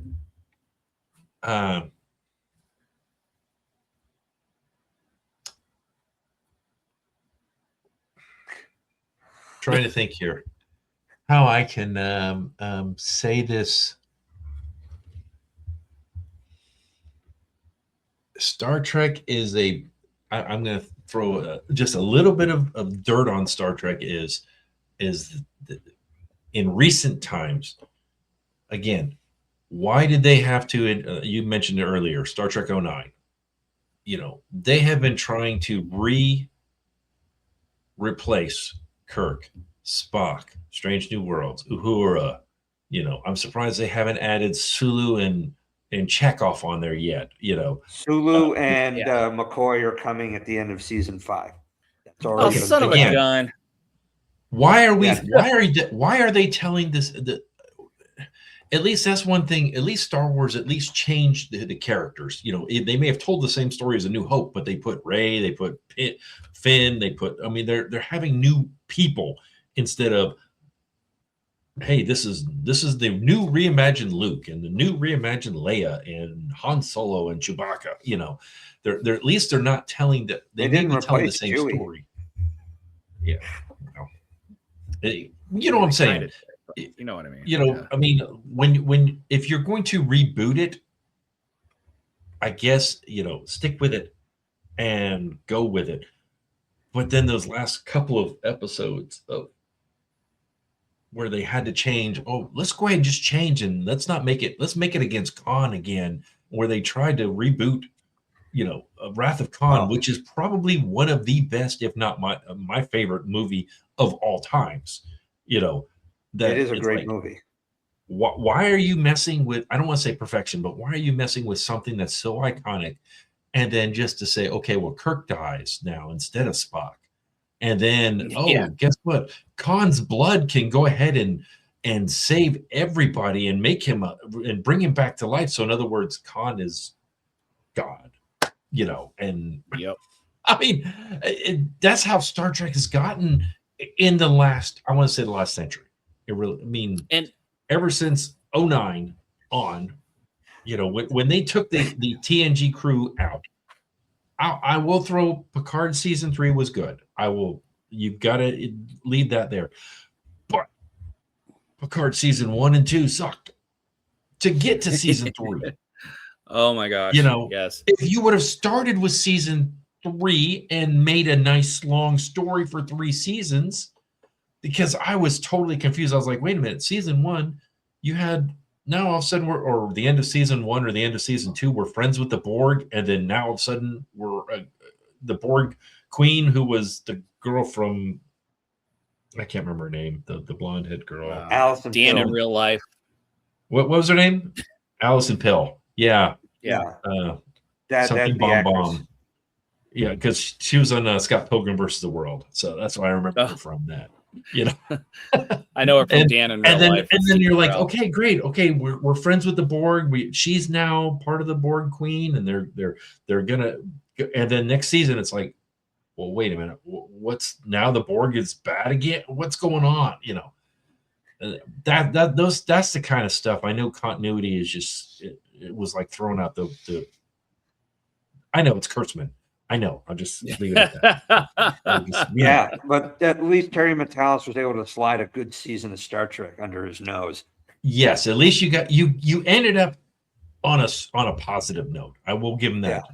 Trying to think here how I can say this. Star Trek is I'm going to throw just a little bit of dirt on Star Trek is in recent times. Again, why did they have to, you mentioned it earlier, Star Trek 09. They have been trying to replace Kirk, Spock, Strange New Worlds, Uhura. I'm surprised they haven't added Sulu and Chekhov on there yet. Sulu and McCoy are coming at the end of season 5. That's Oh, already son of a gun! Why are we? Why are they telling this? At least that's one thing. At least Star Wars at least changed the characters. They may have told the same story as A New Hope, but they put Rey, they put Finn, they put. I mean, they're having new people instead of, hey, this is the new reimagined Luke and the new reimagined Leia and Han Solo and Chewbacca. They're at least they're not telling that they didn't telling the same Chewie. Story. Yeah, you know what I'm saying. You know what I mean. I mean, when if you're going to reboot it, I guess stick with it and go with it. But then those last couple of episodes of where they had to change. Oh, let's go ahead and just change and let's make it against Khan again. Where they tried to reboot, Wrath of Khan, which is probably one of the best, if not my favorite movie of all times. That it is a great movie. Why are you messing with? I don't want to say perfection, but why are you messing with something that's so iconic? And then just to say, okay, well, Kirk dies now instead of Spock. And then, guess what? Khan's blood can go ahead and save everybody and make him and bring him back to life. So in other words, Khan is God, and yep. I mean, that's how Star Trek has gotten in the last century. It really, and ever since 09 on, when they took the TNG crew out, I will throw Picard season 3 was good. You've got to leave that there. But Picard season 1 and 2 sucked. To get to season 3. Oh my gosh. Yes. If you would have started with season 3 and made a nice long story for 3 seasons, because I was totally confused. I was like, wait a minute, season 1, you had now all of a sudden or the end of season 1 or the end of season 2, we're friends with the Borg, and then now all of a sudden we're the Borg queen, who was the girl from, I can't remember her name, the blonde head girl, Allison Dan Pill. in real life. What was her name? Allison Pill. Yeah. That's something the actress. bomb. Yeah, because she was on Scott Pilgrim versus the World, so that's why I remember her from that. I know her from Dan in real life. And then you're like, okay, great, okay, we're friends with the Borg. She's now part of the Borg Queen, and they're gonna. And then next season, it's like, well, wait a minute, what's now the Borg is bad again? What's going on? That's the kind of stuff. I know continuity is just it was like throwing out the. I know it's Kurtzman. I know. I'll just leave it at that. Yeah, but at least Terry Matalas was able to slide a good season of Star Trek under his nose. Yes, at least you ended up on a positive note. I will give him that.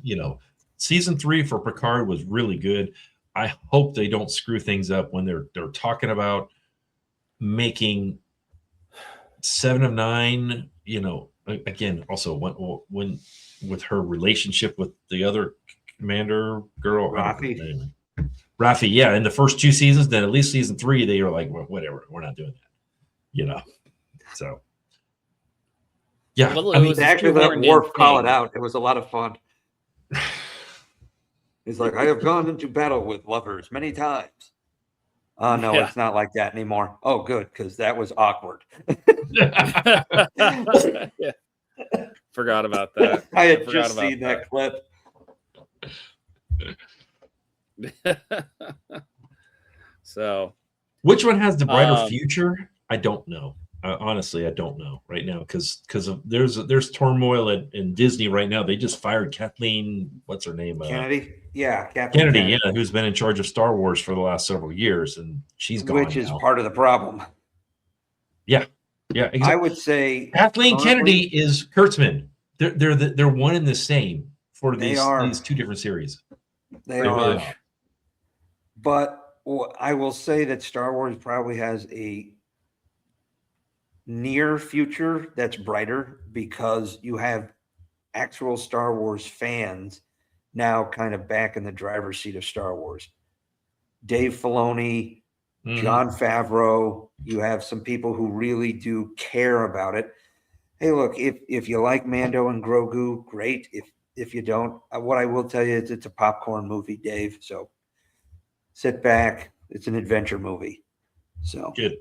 Season 3 for Picard was really good. I hope they don't screw things up when they're talking about making 7 of 9. Again, also when with her relationship with the other commander girl, Rafi. Raffi, yeah, in the first 2 seasons, then at least season 3, they were like, well, whatever, we're not doing that. So yeah, Well, I it mean, was Actually, let shoehorned Worf in call it thing. out. It was a lot of fun. He's like, I have gone into battle with lovers many times. Oh, no, Yeah. it's not like that anymore. Oh, good, because that was awkward. Yeah. Forgot about that. I had forgot just about seen that clip. So, which one has the brighter future? I don't know. Honestly, I don't know right now because there's turmoil in Disney right now. They just fired Kathleen, what's her name? Kennedy? Yeah, Kathleen Kennedy, Kennedy. yeah, who's been in charge of Star Wars for the last several years, and she's gone Which is now. part of the problem. Yeah, exactly. I would say Kathleen Kennedy is Kurtzman. They're one and the same for these 2 different series. They really are. But I will say that Star Wars probably has a near future that's brighter because you have actual Star Wars fans now kind of back in the driver's seat of Star Wars. Dave Filoni, Jon Favreau, you have some people who really do care about it. Hey, look, if you like Mando and Grogu, great. If you don't, what I will tell you is it's a popcorn movie, Dave. So sit back. It's an adventure movie. So good.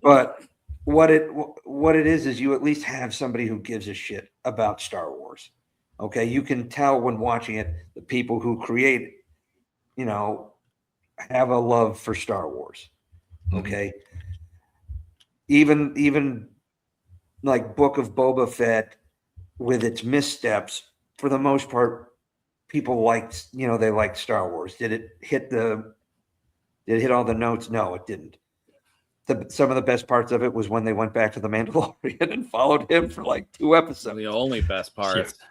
But what it is you at least have somebody who gives a shit about Star Wars. Okay, you can tell when watching it, the people who create, have a love for Star Wars. Okay, even like Book of Boba Fett with its missteps, for the most part, people liked, they liked Star Wars. Did it hit all the notes? No, it didn't. Some of the best parts of it was when they went back to the Mandalorian and followed him for like 2 episodes. The only best parts. Yeah.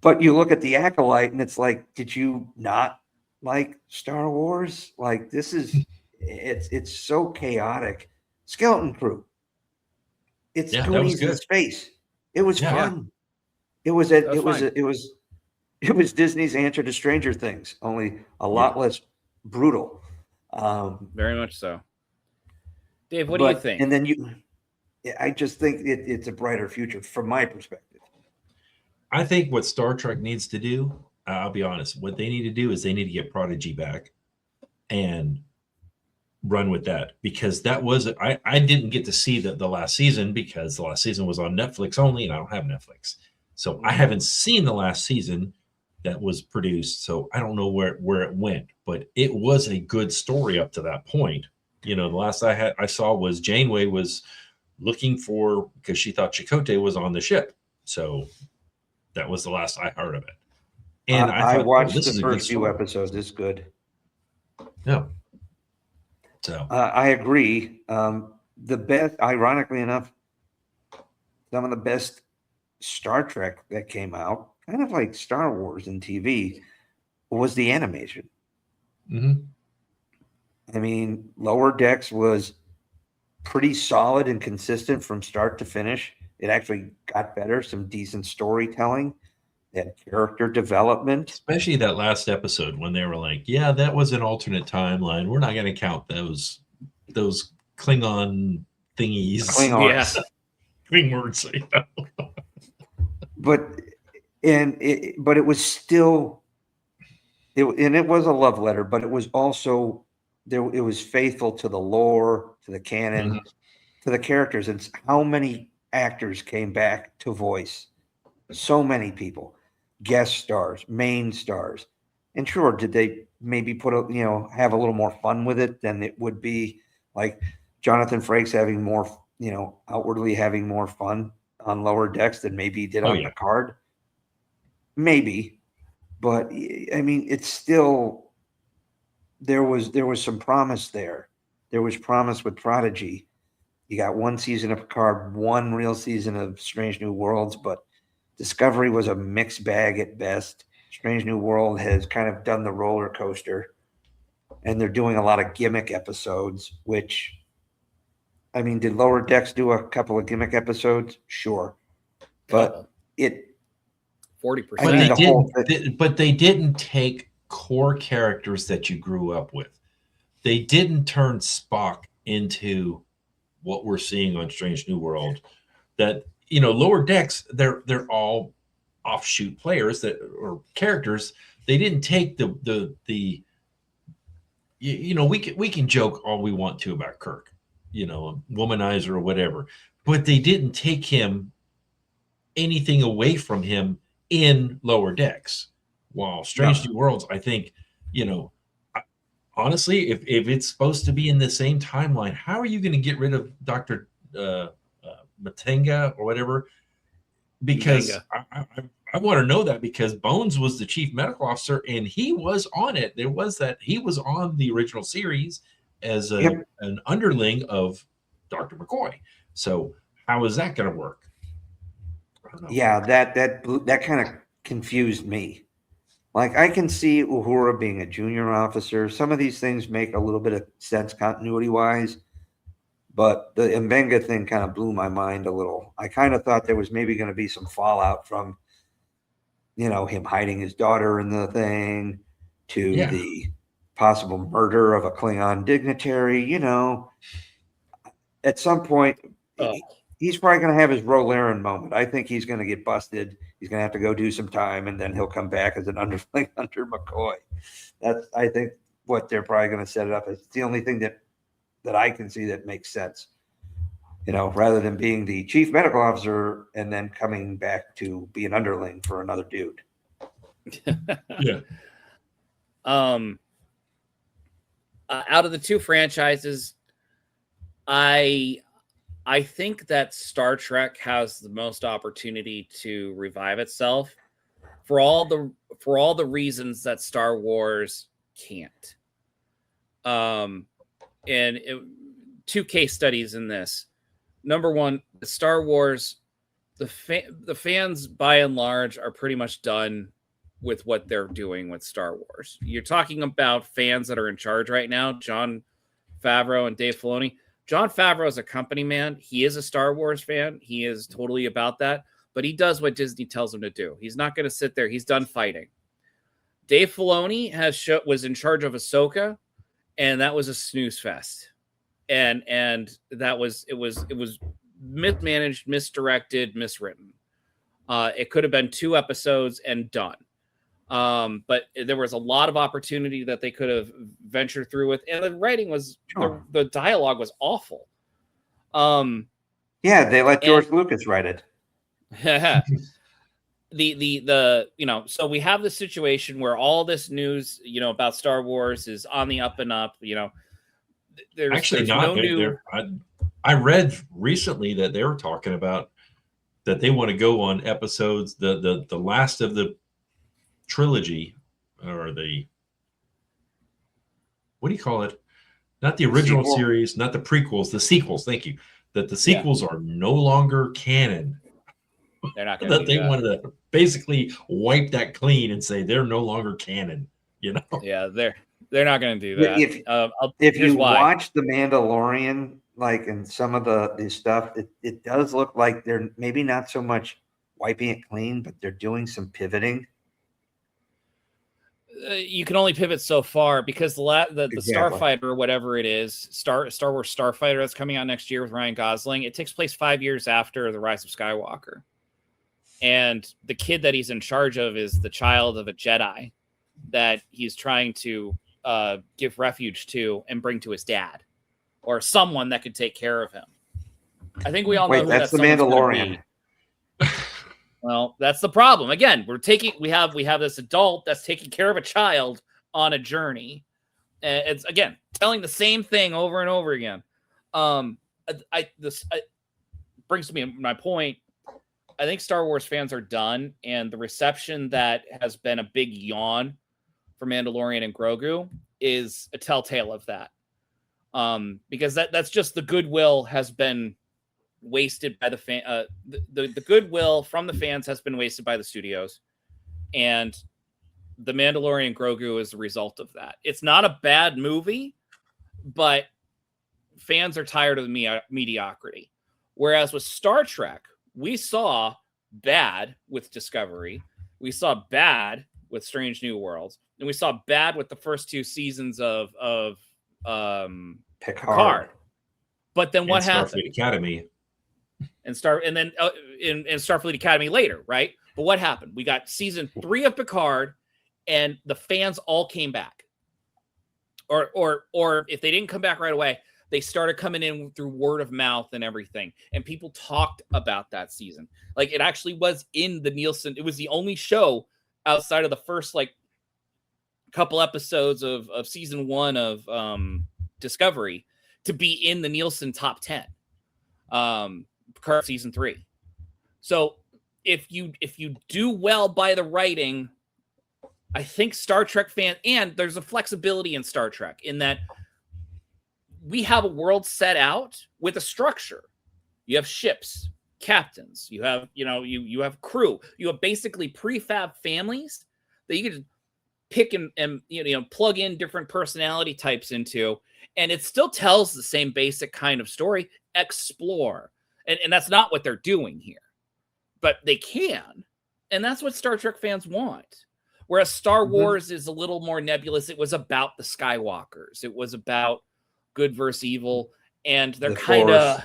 But you look at the Acolyte and it's like, did you not like Star Wars? Like it's so chaotic. Skeleton Crew. It's Goonies in space. It was fun. Yeah. It was Disney's answer to Stranger Things, only a lot less brutal. Very much so. Dave, what do you think? And then I just think it's a brighter future from my perspective. I think what Star Trek needs to do, I'll be honest, what they need to do is they need to get Prodigy back and run with that, because that was I didn't get to see the last season because the last season was on Netflix only, and I don't have Netflix. So I haven't seen the last season that was produced. So I don't know where it went, but it was a good story up to that point. The last I saw was Janeway was looking for, because she thought Chakotay was on the ship. So that was the last I heard of it. And I watched the first few episodes. It's good. Yeah. So I agree. The best, ironically enough, some of the best Star Trek that came out, kind of like Star Wars in TV, was the animation. Mm-hmm. I mean, Lower Decks was pretty solid and consistent from start to finish. It actually got better, some decent storytelling, and character development. Especially that last episode when they were like, yeah, that was an alternate timeline. We're not going to count those Klingon thingies. Klingons. Kling words. But it was still, it was a love letter, but it was also, it was faithful to the lore, to the canon, to the characters. And how many actors came back to voice? So many people, guest stars, main stars. And sure, did they maybe have a little more fun with it than it would be like Jonathan Frakes having more, outwardly having more fun on Lower Decks than maybe he did on Picard? Maybe. But I mean, it's still, there was some promise there. There was promise with Prodigy. You got 1 season of Picard, 1 real season of Strange New Worlds, but Discovery was a mixed bag at best. Strange New World has kind of done the roller coaster, and they're doing a lot of gimmick episodes, which, I mean, did Lower Decks do a couple of gimmick episodes? Sure. But But 40%. they didn't take core characters that you grew up with. They didn't turn Spock into what we're seeing on Strange New World. That, you know, Lower Decks, they're all offshoot players that or characters. They didn't take the you know, we can joke all we want to about Kirk, you know, womanizer or whatever, but they didn't take him anything away from him in Lower Decks. While Strange New Worlds, I think, you know, honestly, if it's supposed to be in the same timeline, how are you going to get rid of Dr. Matenga or whatever? Because I want to know that, because Bones was the chief medical officer and he was on it. There was that he was on the original series as an underling of Dr. McCoy. So how is that going to work? I don't know. Yeah, that kind of confused me. Like, I can see Uhura being a junior officer. Some of these things make a little bit of sense continuity wise, but the Mbenga thing kind of blew my mind a little. I kind of thought there was maybe going to be some fallout from, you know, him hiding his daughter in the thing to the possible murder of a Klingon dignitary. You know, at some point, he's probably going to have his Rolaren moment. I think he's going to get busted. He's going to have to go do some time, and then he'll come back as an underling under McCoy. That's, I think, what they're probably going to set it up as. It's the only thing that I can see that makes sense. You know, rather than being the chief medical officer and then coming back to be an underling for another dude. Yeah. Out of the two franchises, I think that Star Trek has the most opportunity to revive itself for all the reasons that Star Wars can't. And two case studies in this. Number one, the Star Wars, the fans by and large are pretty much done with what they're doing with Star Wars. You're talking about fans that are in charge right now, Jon Favreau and Dave Filoni. Jon Favreau is a company man. He is a Star Wars fan. He is totally about that, but he does what Disney tells him to do. He's not going to sit there. He's done fighting. Dave Filoni was in charge of Ahsoka, and that was a snooze fest. And it was mismanaged, misdirected, miswritten. It could have been 2 episodes and done. But there was a lot of opportunity that they could have ventured through with, and the writing was the dialogue was awful. Yeah, they let George Lucas write it. the you know, so we have the situation where all this news, you know, about Star Wars is on the up and up. You know, there's not no new. I read recently that they were talking about that they want to go on episodes, the last of the trilogy, or the, what do you call it? Not the original series, not the prequels, the sequels. Thank you. That the sequels are no longer canon. They're not going to. That they wanted to basically wipe that clean and say they're no longer canon. You know? Yeah, they're not going to do that. If you watch The Mandalorian, like in some of the stuff, it does look like they're maybe not so much wiping it clean, but they're doing some pivoting. You can only pivot so far, because the Starfighter or whatever it is, Star Wars Starfighter that's coming out next year with Ryan Gosling, it takes place 5 years after The Rise of Skywalker. And the kid that he's in charge of is the child of a Jedi that he's trying to give refuge to and bring to his dad, or someone that could take care of him. I think we all know who that's the Mandalorian. Well, that's the problem. Again, we have this adult that's taking care of a child on a journey. It's, again, telling the same thing over and over again. This brings me my point. I think Star Wars fans are done, and the reception that has been a big yawn for Mandalorian and Grogu is a telltale of that. Because that's just the goodwill has been wasted by the fan. The goodwill from the fans has been wasted by the studios, and the Mandalorian Grogu is the result of that. It's not a bad movie, but fans are tired of the mediocrity. Whereas with Star Trek, we saw bad with Discovery, We saw bad with Strange New Worlds, and we saw bad with the first 2 seasons of Picard. But then what happened? Starfleet Academy. And then in Starfleet Academy later, right? But what happened? We got season 3 of Picard, and the fans all came back. Or if they didn't come back right away, they started coming in through word of mouth and everything. And people talked about that season. Like, it actually was in the Nielsen. It was the only show outside of the first, like, couple episodes of season 1 of Discovery to be in the Nielsen top 10. Picard season 3. So if you do well by the writing, I think Star Trek fan, and there's a flexibility in Star Trek in that we have a world set out with a structure. You have ships, captains, you have, you have crew, you have basically prefab families that you can pick and plug in different personality types into, and it still tells the same basic kind of story. Explore. And that's not what they're doing here, but they can. And that's what Star Trek fans want. Whereas Star Wars is a little more nebulous. It was about the Skywalkers. It was about good versus evil. And they're kind of,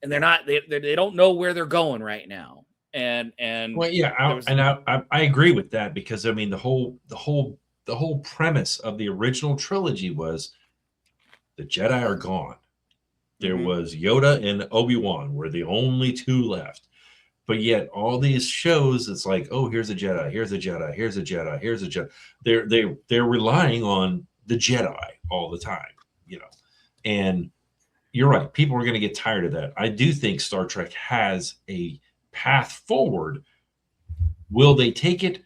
and they're not, they don't know where they're going right now. And well, yeah, I agree with that, because I mean, the whole premise of the original trilogy was the Jedi are gone. There was Yoda and Obi-Wan were the only 2 left. But yet all these shows, it's like, oh, here's a Jedi, here's a Jedi, here's a Jedi, here's a Jedi. They're relying on the Jedi all the time, And you're right, people are going to get tired of that. I do think Star Trek has a path forward. Will they take it?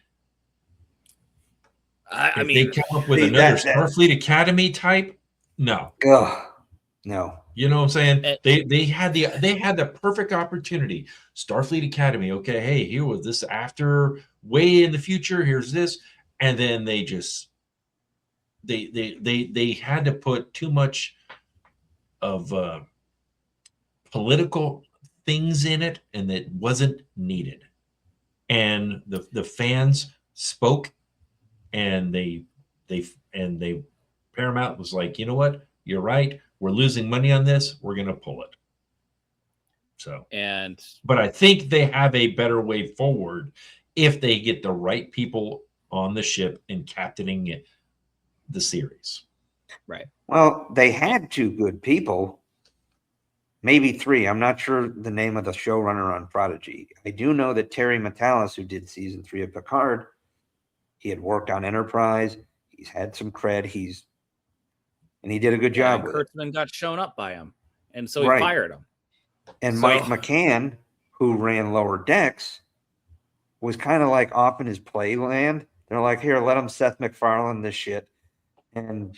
I mean, they come up with another Starfleet Academy type, no. No. You know what I'm saying? They had the perfect opportunity. Starfleet Academy. Okay, hey, here was this after way in the future. Here's this, and then they just they had to put too much of political things in it, and that wasn't needed. And the fans spoke, and they Paramount was like, you know what? You're right. We're losing money on this. We're going to pull it. So, but I think they have a better way forward if they get the right people on the ship and captaining it, the series. Right. Well, they had 2 good people, maybe 3. I'm not sure the name of the showrunner on Prodigy. I do know that Terry Matalas, who did season 3 of Picard, he had worked on Enterprise. He's had some cred. And he did a good job with it. Kurtzman got shown up by him, and so he fired him. And Mike McCann, who ran Lower Decks, was kind of like off in his playland. They're like, here, let him Seth MacFarlane this shit. And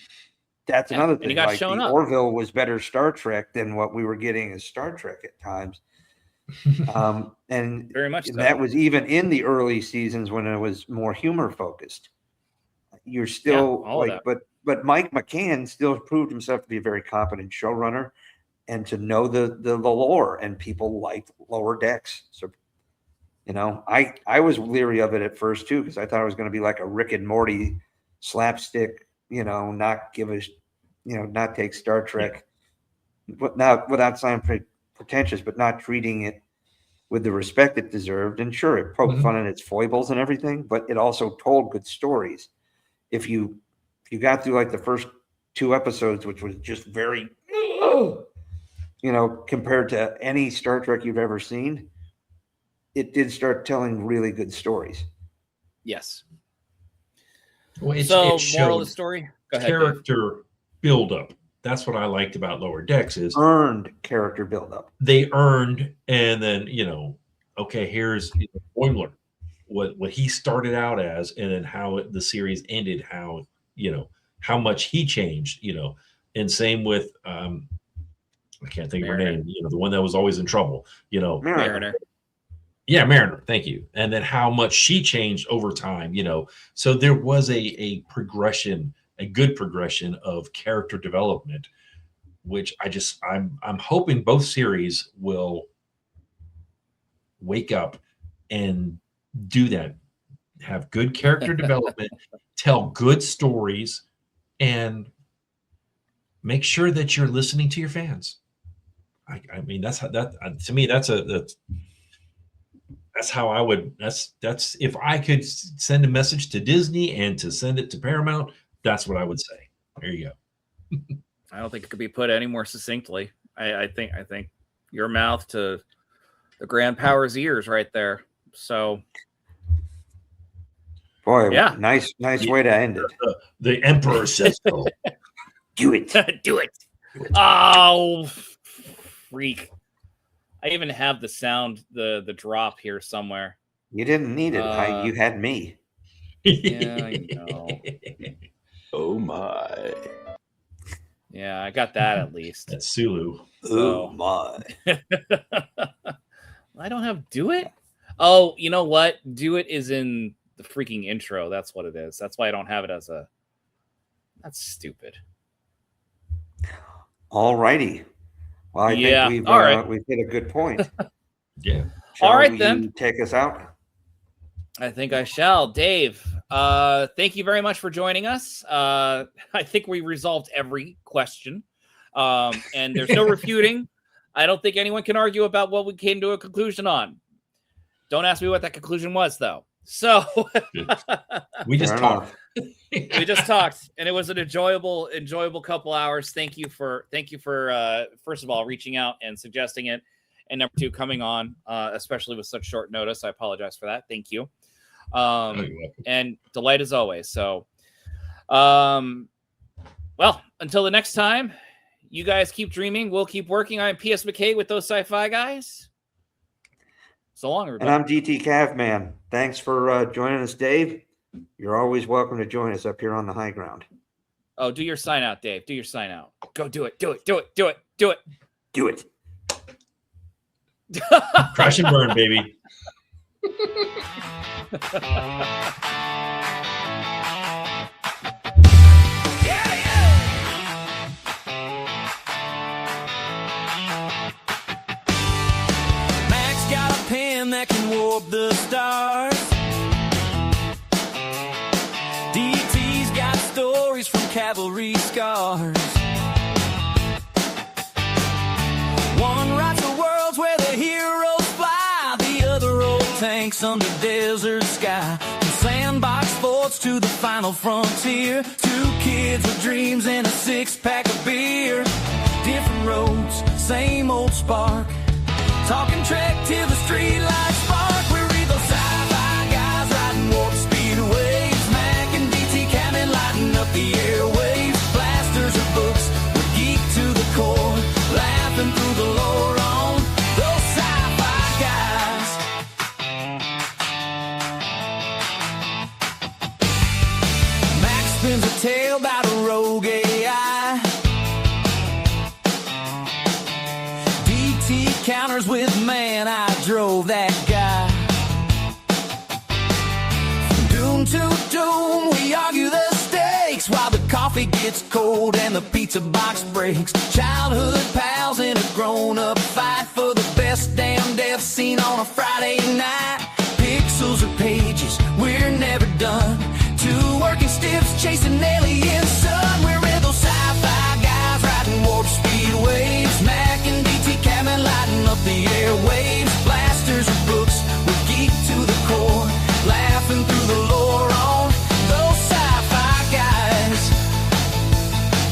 that's another thing. And he got shown up. Orville was better Star Trek than what we were getting as Star Trek at times. And very much so. That was even in the early seasons when it was more humor focused. You're still but Mike McCann still proved himself to be a very competent showrunner and to know the lore, and people liked Lower Decks. So, I was leery of it at first too, because I thought it was going to be like a Rick and Morty slapstick, not take Star Trek, but not without sounding pretentious, but not treating it with the respect it deserved. And sure, it poked fun at its foibles and everything, but it also told good stories. If you got through like the first 2 episodes, which was just very, compared to any Star Trek you've ever seen, it did start telling really good stories. Yes. Well, it moral of the story? Go ahead, character buildup. That's what I liked about Lower Decks is earned character buildup. They earned, and then, okay, here's Boimler, what he started out as, and then how the series ended, how much he changed, and same with I can't think of her name, the one that was always in trouble, Mariner. Yeah, Mariner, thank you. And then how much she changed over time, so there was a progression, a good progression of character development, which I'm hoping both series will wake up and do that. Have good character development, tell good stories, and make sure that you're listening to your fans. I mean, that's how that to me, that's how I would, that's if I could send a message to Disney and to send it to Paramount, that's what I would say. There you go. I don't think it could be put any more succinctly. I think your mouth to the grand power's ears right there. So, boy, yeah, nice way to end it. The Emperor says so. Do it. Do it. Oh, freak. I even have the sound, the drop here somewhere. You didn't need it. You had me. Yeah, I know. Oh my. Yeah, I got that at least. That's Sulu. Oh my. I don't have Do It. Oh, you know what? Do It is in the freaking intro. That's what it is. That's why I don't have it as a. That's stupid. All righty. Well, I think we've hit a good point. Yeah. Shall all right, you then. Take us out. I think I shall. Dave, thank you very much for joining us. I think we resolved every question. And there's no refuting. I don't think anyone can argue about what we came to a conclusion on. Don't ask me what that conclusion was, though. So we just talked. We just talked, and it was an enjoyable couple hours. Thank you for first of all reaching out and suggesting it, and number two, coming on, especially with such short notice. I apologize for that. Thank you. And delight as always. So, well, until the next time, you guys keep dreaming. We'll keep working. I'm P.S. McKay with those sci-fi guys. So long, everybody. And I'm DT Cavman. Thanks for joining us, Dave. You're always welcome to join us up here on the high ground. Oh, do your sign out, Dave. Do your sign out. Go do it. Do it. Do it. Do it. Do it. Do it. Crash and burn, baby. Max got a pen that can warp the stars. DT's got stories from cavalry scars. One writes the worlds where the heroes fly, the other roll tanks under desert sky. From sandbox sports to the final frontier, two kids with dreams and a six-pack of beer. Different roads, same old spark. Talking Trek till the streetlights spark. We read those sci-fi guys riding warp speed waves. Mac and DT Cammon lighting up the airwaves. Blasters or books, we're geek to the core. Laughing through the lore on those sci-fi guys. Max spins a tale about a rogue AI. DT counters with man, I drove that guy. From doom to doom, we argue the stakes while the coffee gets cold and the pizza box breaks. Childhood pals in a grown-up fight for the best damn death scene on a Friday night. Pixels or pages, we're never done. Two working stiffs chasing alien sun. We're in those sci-fi guys riding warp speed waves. Mac and DT Cammon lighting up the airwaves. Blasters or books, we're geek to the core. Laughing through the lore on those sci-fi guys.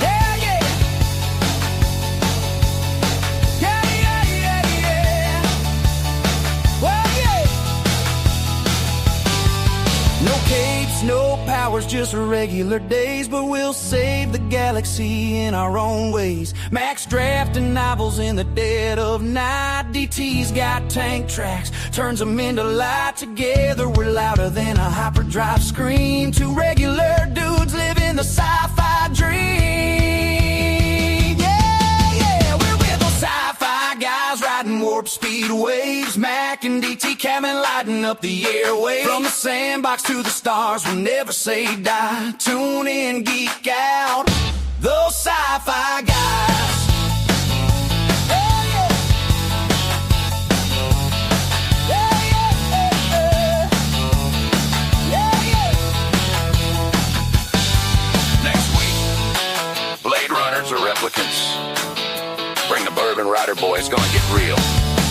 Yeah, yeah. Yeah, yeah, yeah, yeah. Well, yeah. No capes, no powers, just regular days. But we'll save the galaxy in our own ways. Max drafting novels in the dead of night. DT's got tank tracks, turns them into light. Together we're louder than a hyperdrive screen. Two regular dudes living the sci-fi dream. Yeah, yeah, we're with those sci-fi guys riding warp speed waves. Mac and DT Cammon lighting up the airwaves. From the sandbox to the stars, we'll never say die. Tune in, geek out, those sci-fi guys. Yeah, yeah. Yeah, yeah, yeah, yeah. Rider boy, it's gonna get real.